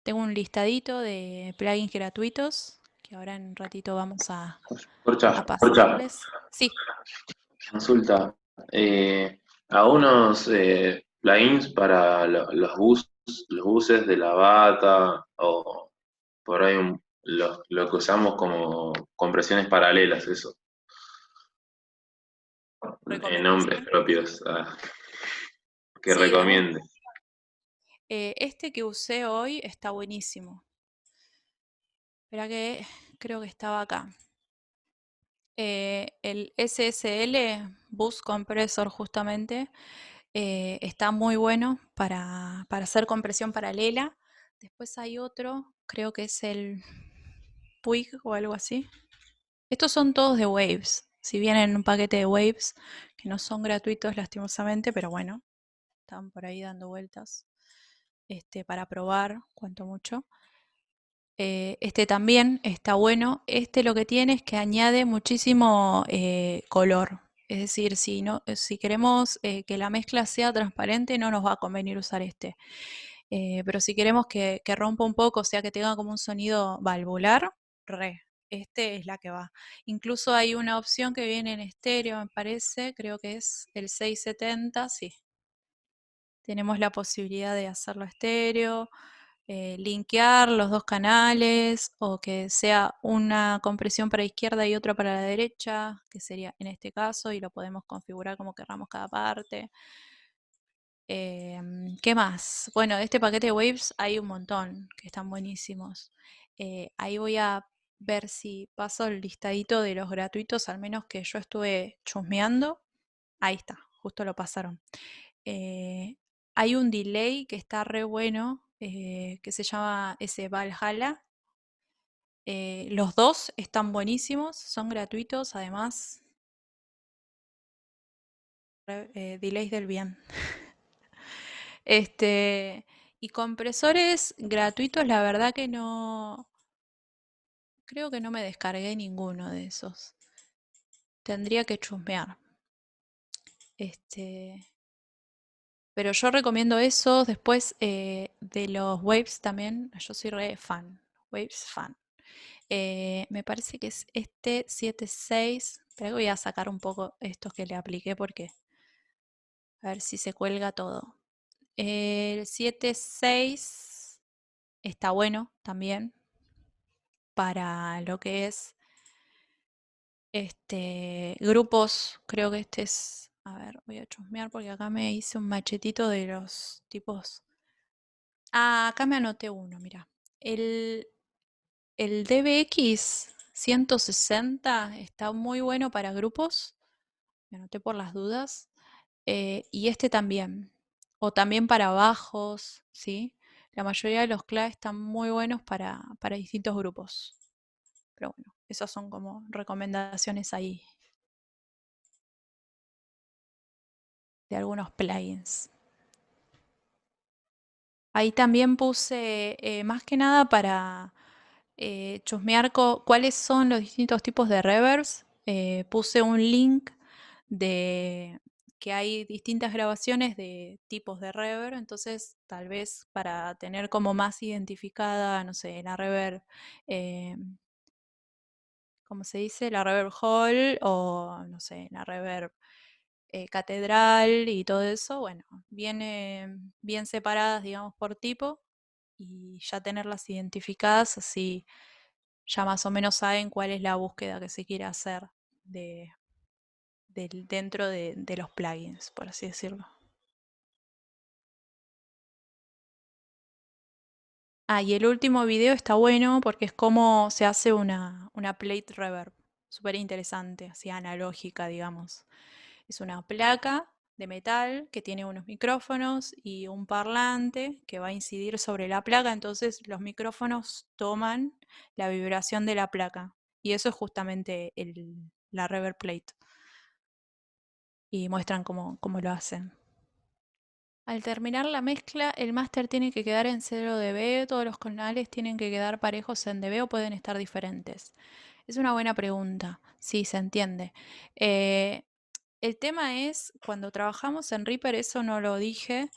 [SPEAKER 1] Tengo un listadito de plugins gratuitos que ahora en un ratito vamos a
[SPEAKER 6] Porcha,
[SPEAKER 1] pasarles. Sí,
[SPEAKER 6] consulta. A unos plugins para los buses de la bata o por ahí lo que usamos como compresiones paralelas, eso, nombres
[SPEAKER 1] recomendación.
[SPEAKER 6] propios que
[SPEAKER 1] Sí,
[SPEAKER 6] recomiende.
[SPEAKER 1] este que usé hoy está buenísimo. Espera que creo que estaba acá. El SSL Bus Compressor justamente está muy bueno para hacer compresión paralela. Después hay otro, creo que es el Puig o algo así. Estos son todos de Waves. Si vienen en un paquete de Waves, que no son gratuitos lastimosamente, pero bueno, están por ahí dando vueltas para probar, cuanto mucho. Este también está bueno. Este lo que tiene es que añade muchísimo color. Es decir, si queremos que la mezcla sea transparente, no nos va a convenir usar este. Pero si queremos que rompa un poco, o sea, que tenga como un sonido valvular, este es la que va. Incluso hay una opción que viene en estéreo, me parece, creo que es el 670, sí. Tenemos la posibilidad de hacerlo estéreo, linkear los dos canales o que sea una compresión para izquierda y otra para la derecha, que sería en este caso, y lo podemos configurar como queramos cada parte. ¿Qué más? Bueno, de este paquete de Waves hay un montón que están buenísimos. Ahí voy a ver si paso el listadito de los gratuitos, al menos que yo estuve chusmeando. Ahí está, justo lo pasaron. Hay un delay que está re bueno, que se llama ese Valhalla. Los dos están buenísimos, son gratuitos, además, delays del bien. Y compresores gratuitos, la verdad que no, creo que no me descargué ninguno de esos. Tendría que chusmear. Pero yo recomiendo esos. Después de los Waves también, yo soy re fan. Waves fan. Me parece que es este 7.6. Pero voy a sacar un poco estos que le apliqué porque a ver si se cuelga todo. El 7.6 está bueno también para lo que es grupos. Creo que este es. A ver, voy a chusmear porque acá me hice un machetito de los tipos. Ah, acá me anoté uno, mira. El, el DBX 160 está muy bueno para grupos. Me anoté por las dudas. Y este también. O también para bajos, ¿sí? La mayoría de los claves están muy buenos para distintos grupos. Pero bueno, esas son como recomendaciones ahí de algunos plugins. Ahí también puse más que nada para chusmear cuáles son los distintos tipos de reverbs. Puse un link de que hay distintas grabaciones de tipos de reverb, entonces tal vez para tener como más identificada, no sé, la reverb, eh, ¿cómo se dice? La reverb hall o no sé, la reverb catedral y todo eso, bueno, viene bien separadas, digamos, por tipo y ya tenerlas identificadas así ya más o menos saben cuál es la búsqueda que se quiere hacer dentro de los plugins, por así decirlo. Y el último video está bueno porque es cómo se hace una plate reverb. Súper interesante, así analógica, digamos. Es una placa de metal que tiene unos micrófonos y un parlante que va a incidir sobre la placa. Entonces los micrófonos toman la vibración de la placa. Y eso es justamente la reverb plate. Y muestran cómo lo hacen. Al terminar la mezcla, el máster tiene que quedar en 0 dB, todos los canales tienen que quedar parejos en dB o pueden estar diferentes. Es una buena pregunta, sí, se entiende. El tema es, cuando trabajamos en Reaper, eso no lo dije,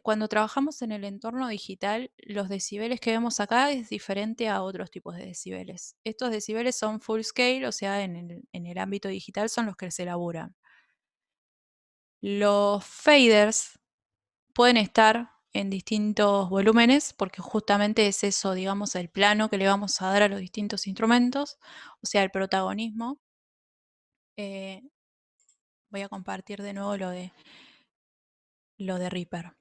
[SPEAKER 1] cuando trabajamos en el entorno digital, los decibeles que vemos acá es diferente a otros tipos de decibeles. Estos decibeles son full scale, o sea, en el ámbito digital son los que se elaboran. Los faders pueden estar en distintos volúmenes porque justamente es eso, digamos, el plano que le vamos a dar a los distintos instrumentos, o sea, el protagonismo. Voy a compartir de nuevo lo de Reaper.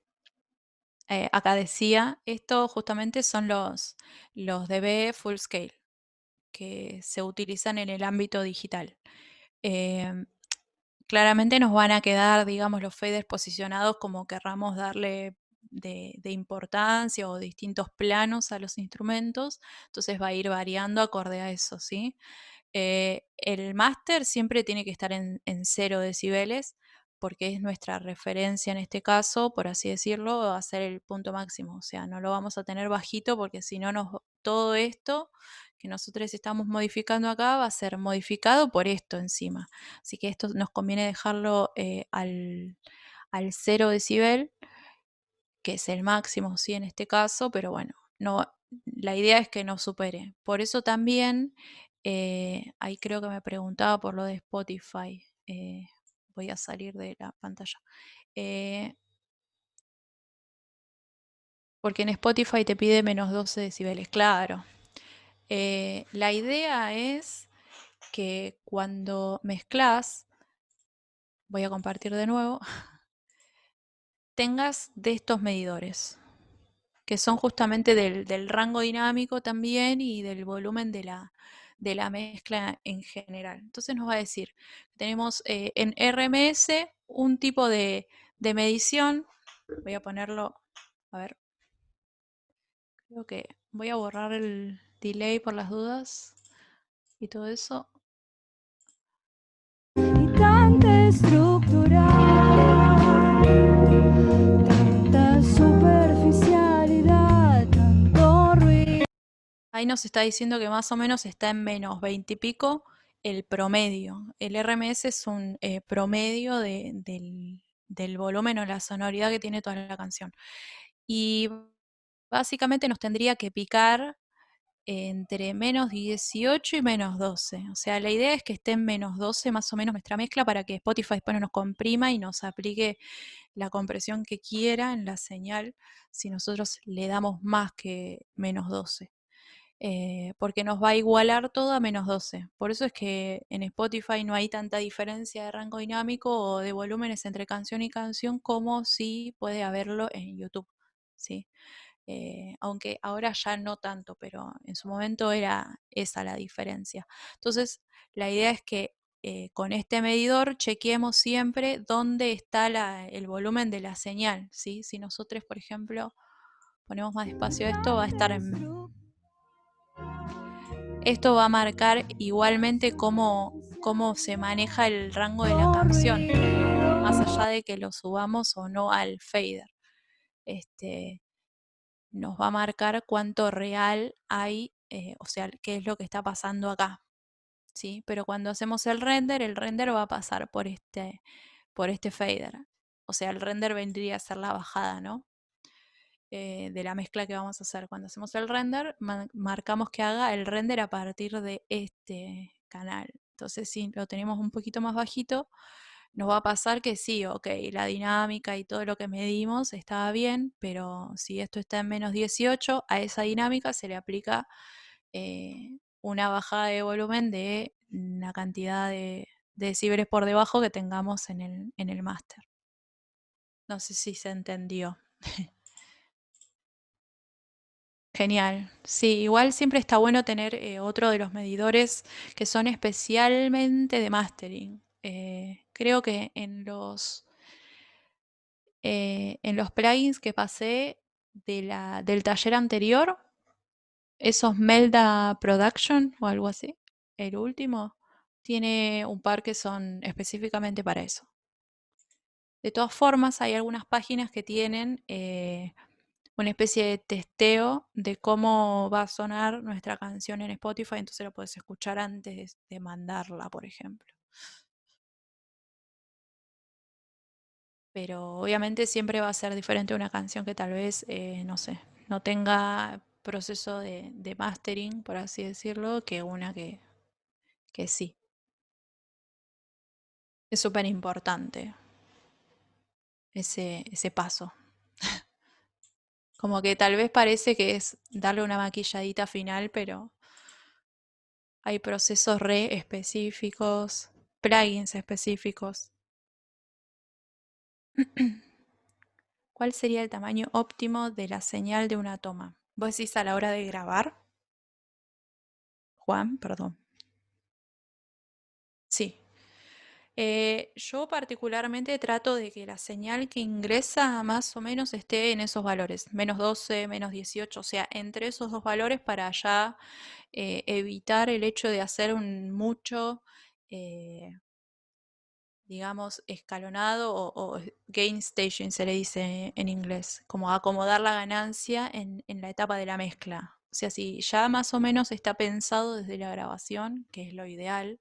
[SPEAKER 1] Acá decía, esto justamente son los dB full scale que se utilizan en el ámbito digital. Claramente nos van a quedar, digamos, los faders posicionados como querramos darle de importancia o distintos planos a los instrumentos, entonces va a ir variando acorde a eso, ¿sí? El máster siempre tiene que estar en 0 decibeles porque es nuestra referencia en este caso, por así decirlo, va a ser el punto máximo, o sea, no lo vamos a tener bajito porque si no todo esto que nosotros estamos modificando acá va a ser modificado por esto encima. Así que esto nos conviene dejarlo al 0 decibel, que es el máximo, sí, en este caso, pero bueno, no, la idea es que no supere. Por eso también, ahí creo que me preguntaba por lo de Spotify. Voy a salir de la pantalla. Porque en Spotify te pide menos 12 decibeles, claro. La idea es que cuando mezclas, voy a compartir de nuevo, tengas de estos medidores, que son justamente del rango dinámico también y del volumen de la mezcla en general. Entonces nos va a decir, tenemos en RMS un tipo de medición, voy a ponerlo, a ver, creo que voy a borrar el delay por las dudas y todo eso.
[SPEAKER 5] Y tanta estructura, tanta superficialidad, tanto ruido.
[SPEAKER 1] Ahí nos está diciendo que más o menos está en menos 20 y pico el promedio. El RMS es un promedio del volumen o la sonoridad que tiene toda la canción. Y básicamente nos tendría que picar entre menos 18 y menos 12. O sea, la idea es que esté en menos 12 más o menos nuestra mezcla para que Spotify después no nos comprima y nos aplique la compresión que quiera en la señal si nosotros le damos más que menos 12. Porque nos va a igualar todo a menos 12. Por eso es que en Spotify no hay tanta diferencia de rango dinámico o de volúmenes entre canción y canción como si puede haberlo en YouTube, ¿sí? Aunque ahora ya no tanto, pero en su momento era esa la diferencia. Entonces, la idea es que con este medidor chequeemos siempre dónde está el volumen de la señal, ¿sí? Si nosotros, por ejemplo, ponemos más despacio esto, va a estar en... Esto va a marcar igualmente cómo se maneja el rango de la canción, más allá de que lo subamos o no al fader. Nos va a marcar cuánto real hay, o sea, qué es lo que está pasando acá, ¿sí? Pero cuando hacemos el render va a pasar por este fader. O sea, el render vendría a ser la bajada, ¿no? De la mezcla que vamos a hacer. Cuando hacemos el render, marcamos que haga el render a partir de este canal. Entonces, si lo tenemos un poquito más bajito, nos va a pasar que sí, ok, la dinámica y todo lo que medimos estaba bien, pero si esto está en menos 18, a esa dinámica se le aplica una bajada de volumen de la cantidad de decibeles por debajo que tengamos en el máster. No sé si se entendió. Genial. Sí, igual siempre está bueno tener otro de los medidores que son especialmente de mastering. Creo que en los plugins que pasé del taller anterior, esos Melda Production o algo así, el último, tiene un par que son específicamente para eso. De todas formas, hay algunas páginas que tienen una especie de testeo de cómo va a sonar nuestra canción en Spotify, entonces la puedes escuchar antes de mandarla, por ejemplo. Pero obviamente siempre va a ser diferente una canción que tal vez, no sé, no tenga proceso de mastering, por así decirlo, que una que sí. Es súper importante ese paso. Como que tal vez parece que es darle una maquilladita final, pero hay procesos re específicos, plugins específicos. ¿Cuál sería el tamaño óptimo de la señal de una toma? ¿Vos decís a la hora de grabar? Juan, perdón. Sí. Yo particularmente trato de que la señal que ingresa más o menos esté en esos valores, -12, -18, o sea, entre esos dos valores para ya evitar el hecho de hacer un mucho, digamos, escalonado o gain staging se le dice en inglés, como acomodar la ganancia en la etapa de la mezcla. O sea, si ya más o menos está pensado desde la grabación, que es lo ideal,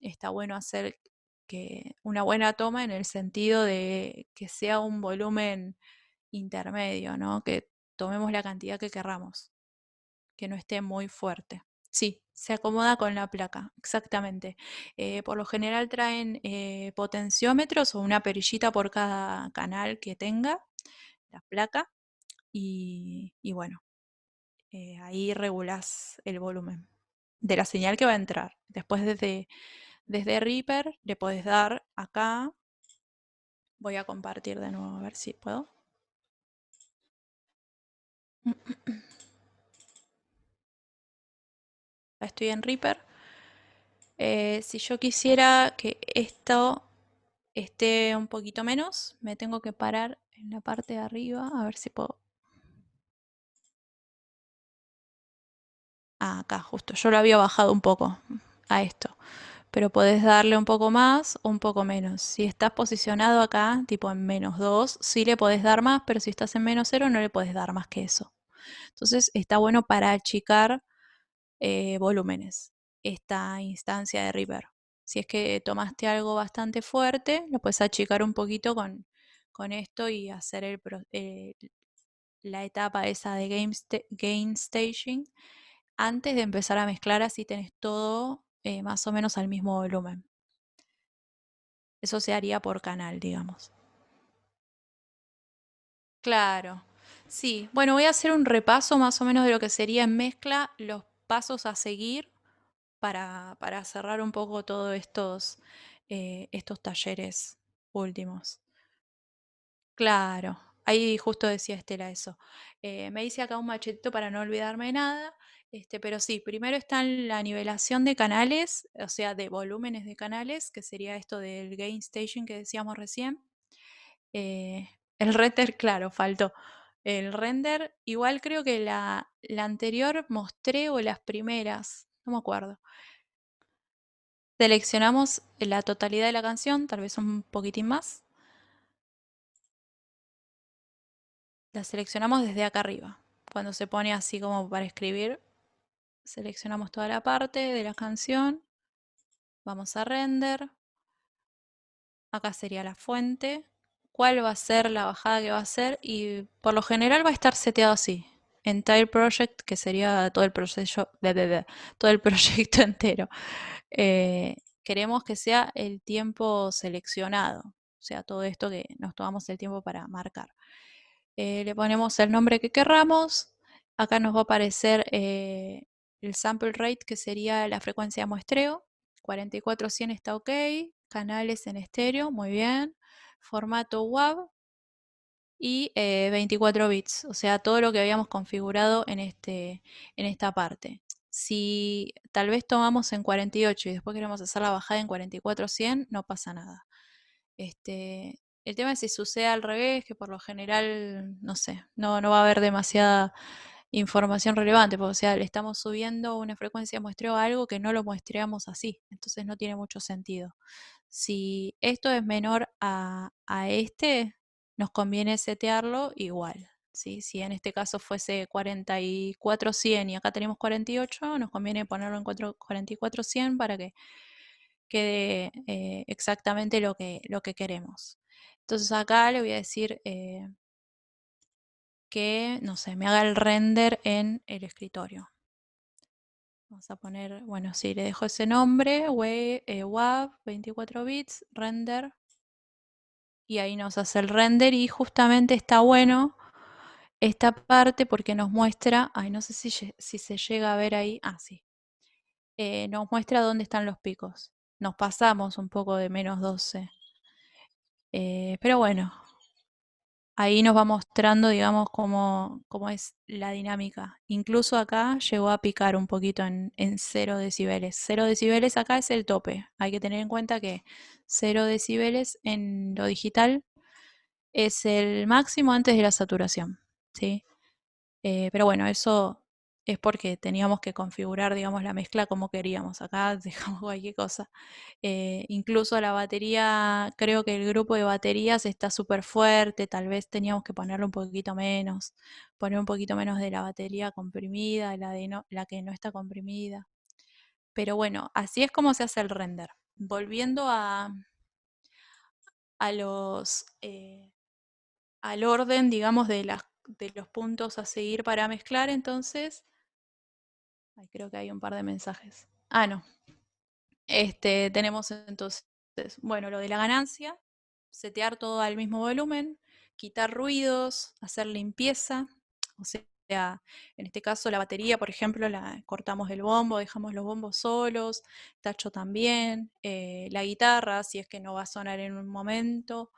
[SPEAKER 1] está bueno hacer que una buena toma en el sentido de que sea un volumen intermedio, ¿no? Que tomemos la cantidad que querramos, que no esté muy fuerte. Sí, se acomoda con la placa, exactamente. Por lo general traen potenciómetros o una perillita por cada canal que tenga la placa y bueno, ahí regulás el volumen de la señal que va a entrar. Después desde Reaper le podés dar acá. Voy a compartir de nuevo a ver si puedo. Estoy en Reaper. Si yo quisiera que esto esté un poquito menos, me tengo que parar en la parte de arriba a ver si puedo. Acá justo, yo lo había bajado un poco a esto, pero podés darle un poco más o un poco menos. Si estás posicionado acá, tipo en -2, sí le podés dar más, pero si estás en -0 no le podés dar más que eso. Entonces está bueno para achicar volúmenes esta instancia de Reaper. Si es que tomaste algo bastante fuerte, lo puedes achicar un poquito con esto y hacer la etapa esa de gain staging antes de empezar a mezclar, así tenés todo más o menos al mismo volumen. Eso se haría por canal, digamos. Claro. Sí, bueno, voy a hacer un repaso más o menos de lo que sería en mezcla, los pasos a seguir para cerrar un poco todos estos talleres últimos. Claro, ahí justo decía Estela eso. Me hice acá un machetito para no olvidarme de nada, pero sí, primero está la nivelación de canales, o sea, de volúmenes de canales, que sería esto del gain staging que decíamos recién. Eh, el render, claro, faltó. El render, igual creo que la anterior mostré o las primeras, no me acuerdo. Seleccionamos la totalidad de la canción, tal vez un poquitín más. La seleccionamos desde acá arriba. Cuando se pone así como para escribir, seleccionamos toda la parte de la canción. Vamos a render. Acá sería la fuente. ¿Cuál va a ser la bajada que va a hacer? Y por lo general va a estar seteado así. Entire project, que sería todo el proceso, todo el proyecto entero. Queremos que sea el tiempo seleccionado. O sea, todo esto que nos tomamos el tiempo para marcar. Le ponemos el nombre que querramos Acá nos va a aparecer el sample rate, que sería la frecuencia de muestreo. 44-100 está ok. Canales en estéreo, muy bien. Formato WAV y 24 bits, o sea, todo lo que habíamos configurado en esta parte. Si tal vez tomamos en 48 y después queremos hacer la bajada en 44-100, no pasa nada. El tema es si sucede al revés, que por lo general, no sé, no va a haber demasiada información relevante, porque, o sea, le estamos subiendo una frecuencia de muestreo a algo que no lo muestreamos así, entonces no tiene mucho sentido. Si esto es menor a este, nos conviene setearlo igual, ¿sí? Si en este caso fuese 44-100 y acá tenemos 48, nos conviene ponerlo en 44-100 para que quede exactamente lo que queremos. Entonces acá le voy a decir que, no sé, me haga el render en el escritorio. Vamos a poner, bueno, sí, le dejo ese nombre, WAV, 24 bits, render. Y ahí nos hace el render y justamente está bueno esta parte porque nos muestra, ay, no sé si se llega a ver ahí, sí. Nos muestra dónde están los picos. Nos pasamos un poco de -12. Pero bueno, ahí nos va mostrando, digamos, cómo es la dinámica. Incluso acá llegó a picar un poquito en 0 decibeles. 0 decibeles acá es el tope. Hay que tener en cuenta que 0 decibeles en lo digital es el máximo antes de la saturación, ¿sí? Pero bueno, eso es porque teníamos que configurar, digamos, la mezcla como queríamos. Acá dejamos cualquier cosa. Incluso la batería, creo que el grupo de baterías está súper fuerte, tal vez teníamos que ponerlo un poquito menos, poner un poquito menos de la batería comprimida, la que no está comprimida. Pero bueno, así es como se hace el render. Volviendo a los... al orden, digamos, de los puntos a seguir para mezclar, entonces, creo que hay un par de mensajes. No. Tenemos entonces, bueno, lo de la ganancia, setear todo al mismo volumen, quitar ruidos, hacer limpieza, o sea, en este caso la batería, por ejemplo, la cortamos el bombo, dejamos los bombos solos, tacho también, la guitarra, si es que no va a sonar en un momento,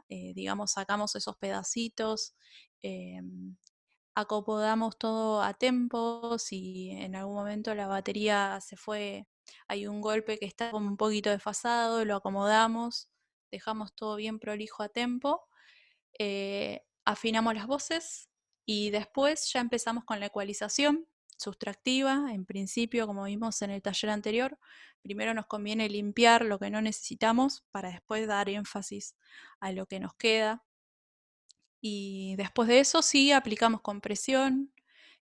[SPEAKER 1] digamos, sacamos esos pedacitos, acomodamos todo a tempo, si en algún momento la batería se fue, hay un golpe que está como un poquito desfasado, lo acomodamos, dejamos todo bien prolijo a tempo, afinamos las voces y después ya empezamos con la ecualización sustractiva. En principio, como vimos en el taller anterior, primero nos conviene limpiar lo que no necesitamos para después dar énfasis a lo que nos queda. Y después de eso sí aplicamos compresión,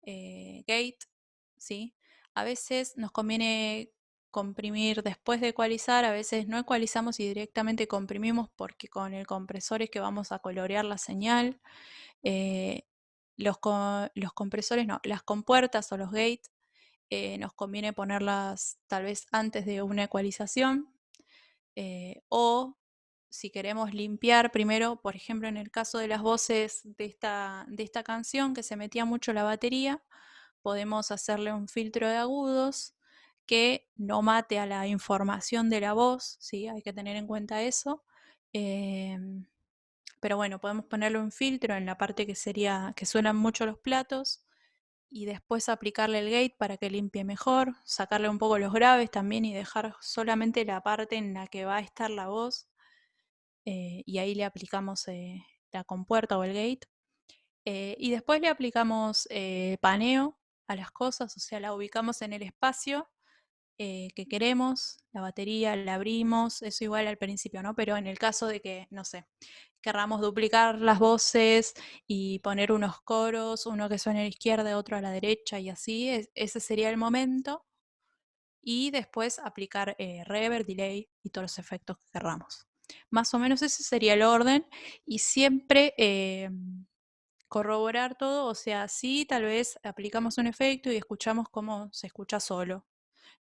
[SPEAKER 1] gate, ¿sí? A veces nos conviene comprimir después de ecualizar, a veces no ecualizamos y directamente comprimimos porque con el compresor es que vamos a colorear la señal. Los compresores no, las compuertas o los gate nos conviene ponerlas tal vez antes de una ecualización o si queremos limpiar primero, por ejemplo, en el caso de las voces de esta canción que se metía mucho la batería, podemos hacerle un filtro de agudos que no mate a la información de la voz, ¿sí? Hay que tener en cuenta eso. Pero bueno, podemos ponerle un filtro en la parte que suenan mucho los platos y después aplicarle el gate para que limpie mejor, sacarle un poco los graves también y dejar solamente la parte en la que va a estar la voz. Y ahí le aplicamos la compuerta o el gate. Y después le aplicamos paneo a las cosas, o sea, la ubicamos en el espacio que queremos, la batería la abrimos, eso igual al principio, ¿no? Pero en el caso de que, no sé, querramos duplicar las voces y poner unos coros, uno que suene a la izquierda, otro a la derecha y así, ese sería el momento. Y después aplicar reverb, delay y todos los efectos que querramos. Más o menos ese sería el orden y siempre corroborar todo, o sea, sí, tal vez aplicamos un efecto y escuchamos cómo se escucha solo,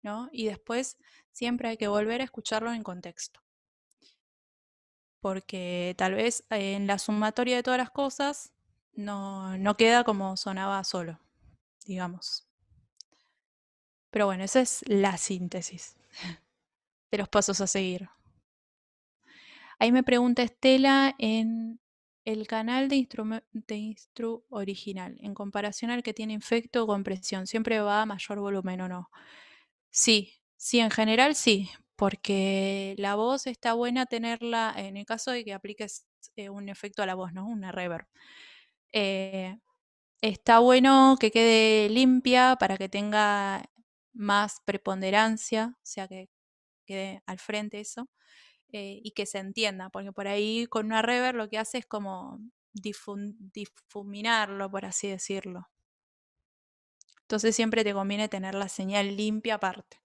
[SPEAKER 1] ¿no? Y después siempre hay que volver a escucharlo en contexto. Porque tal vez en la sumatoria de todas las cosas no queda como sonaba solo, digamos. Pero bueno, esa es la síntesis de los pasos a seguir. Ahí me pregunta Estela en el canal de Instru original, en comparación al que tiene efecto o compresión, ¿siempre va a mayor volumen o no? Sí, en general sí, porque la voz está buena tenerla, en el caso de que apliques un efecto a la voz, ¿no? Una reverb. Está bueno que quede limpia para que tenga más preponderancia, o sea, que quede al frente eso, y que se entienda, porque por ahí con una reverb lo que hace es como difuminarlo, por así decirlo. Entonces siempre te conviene tener la señal limpia aparte.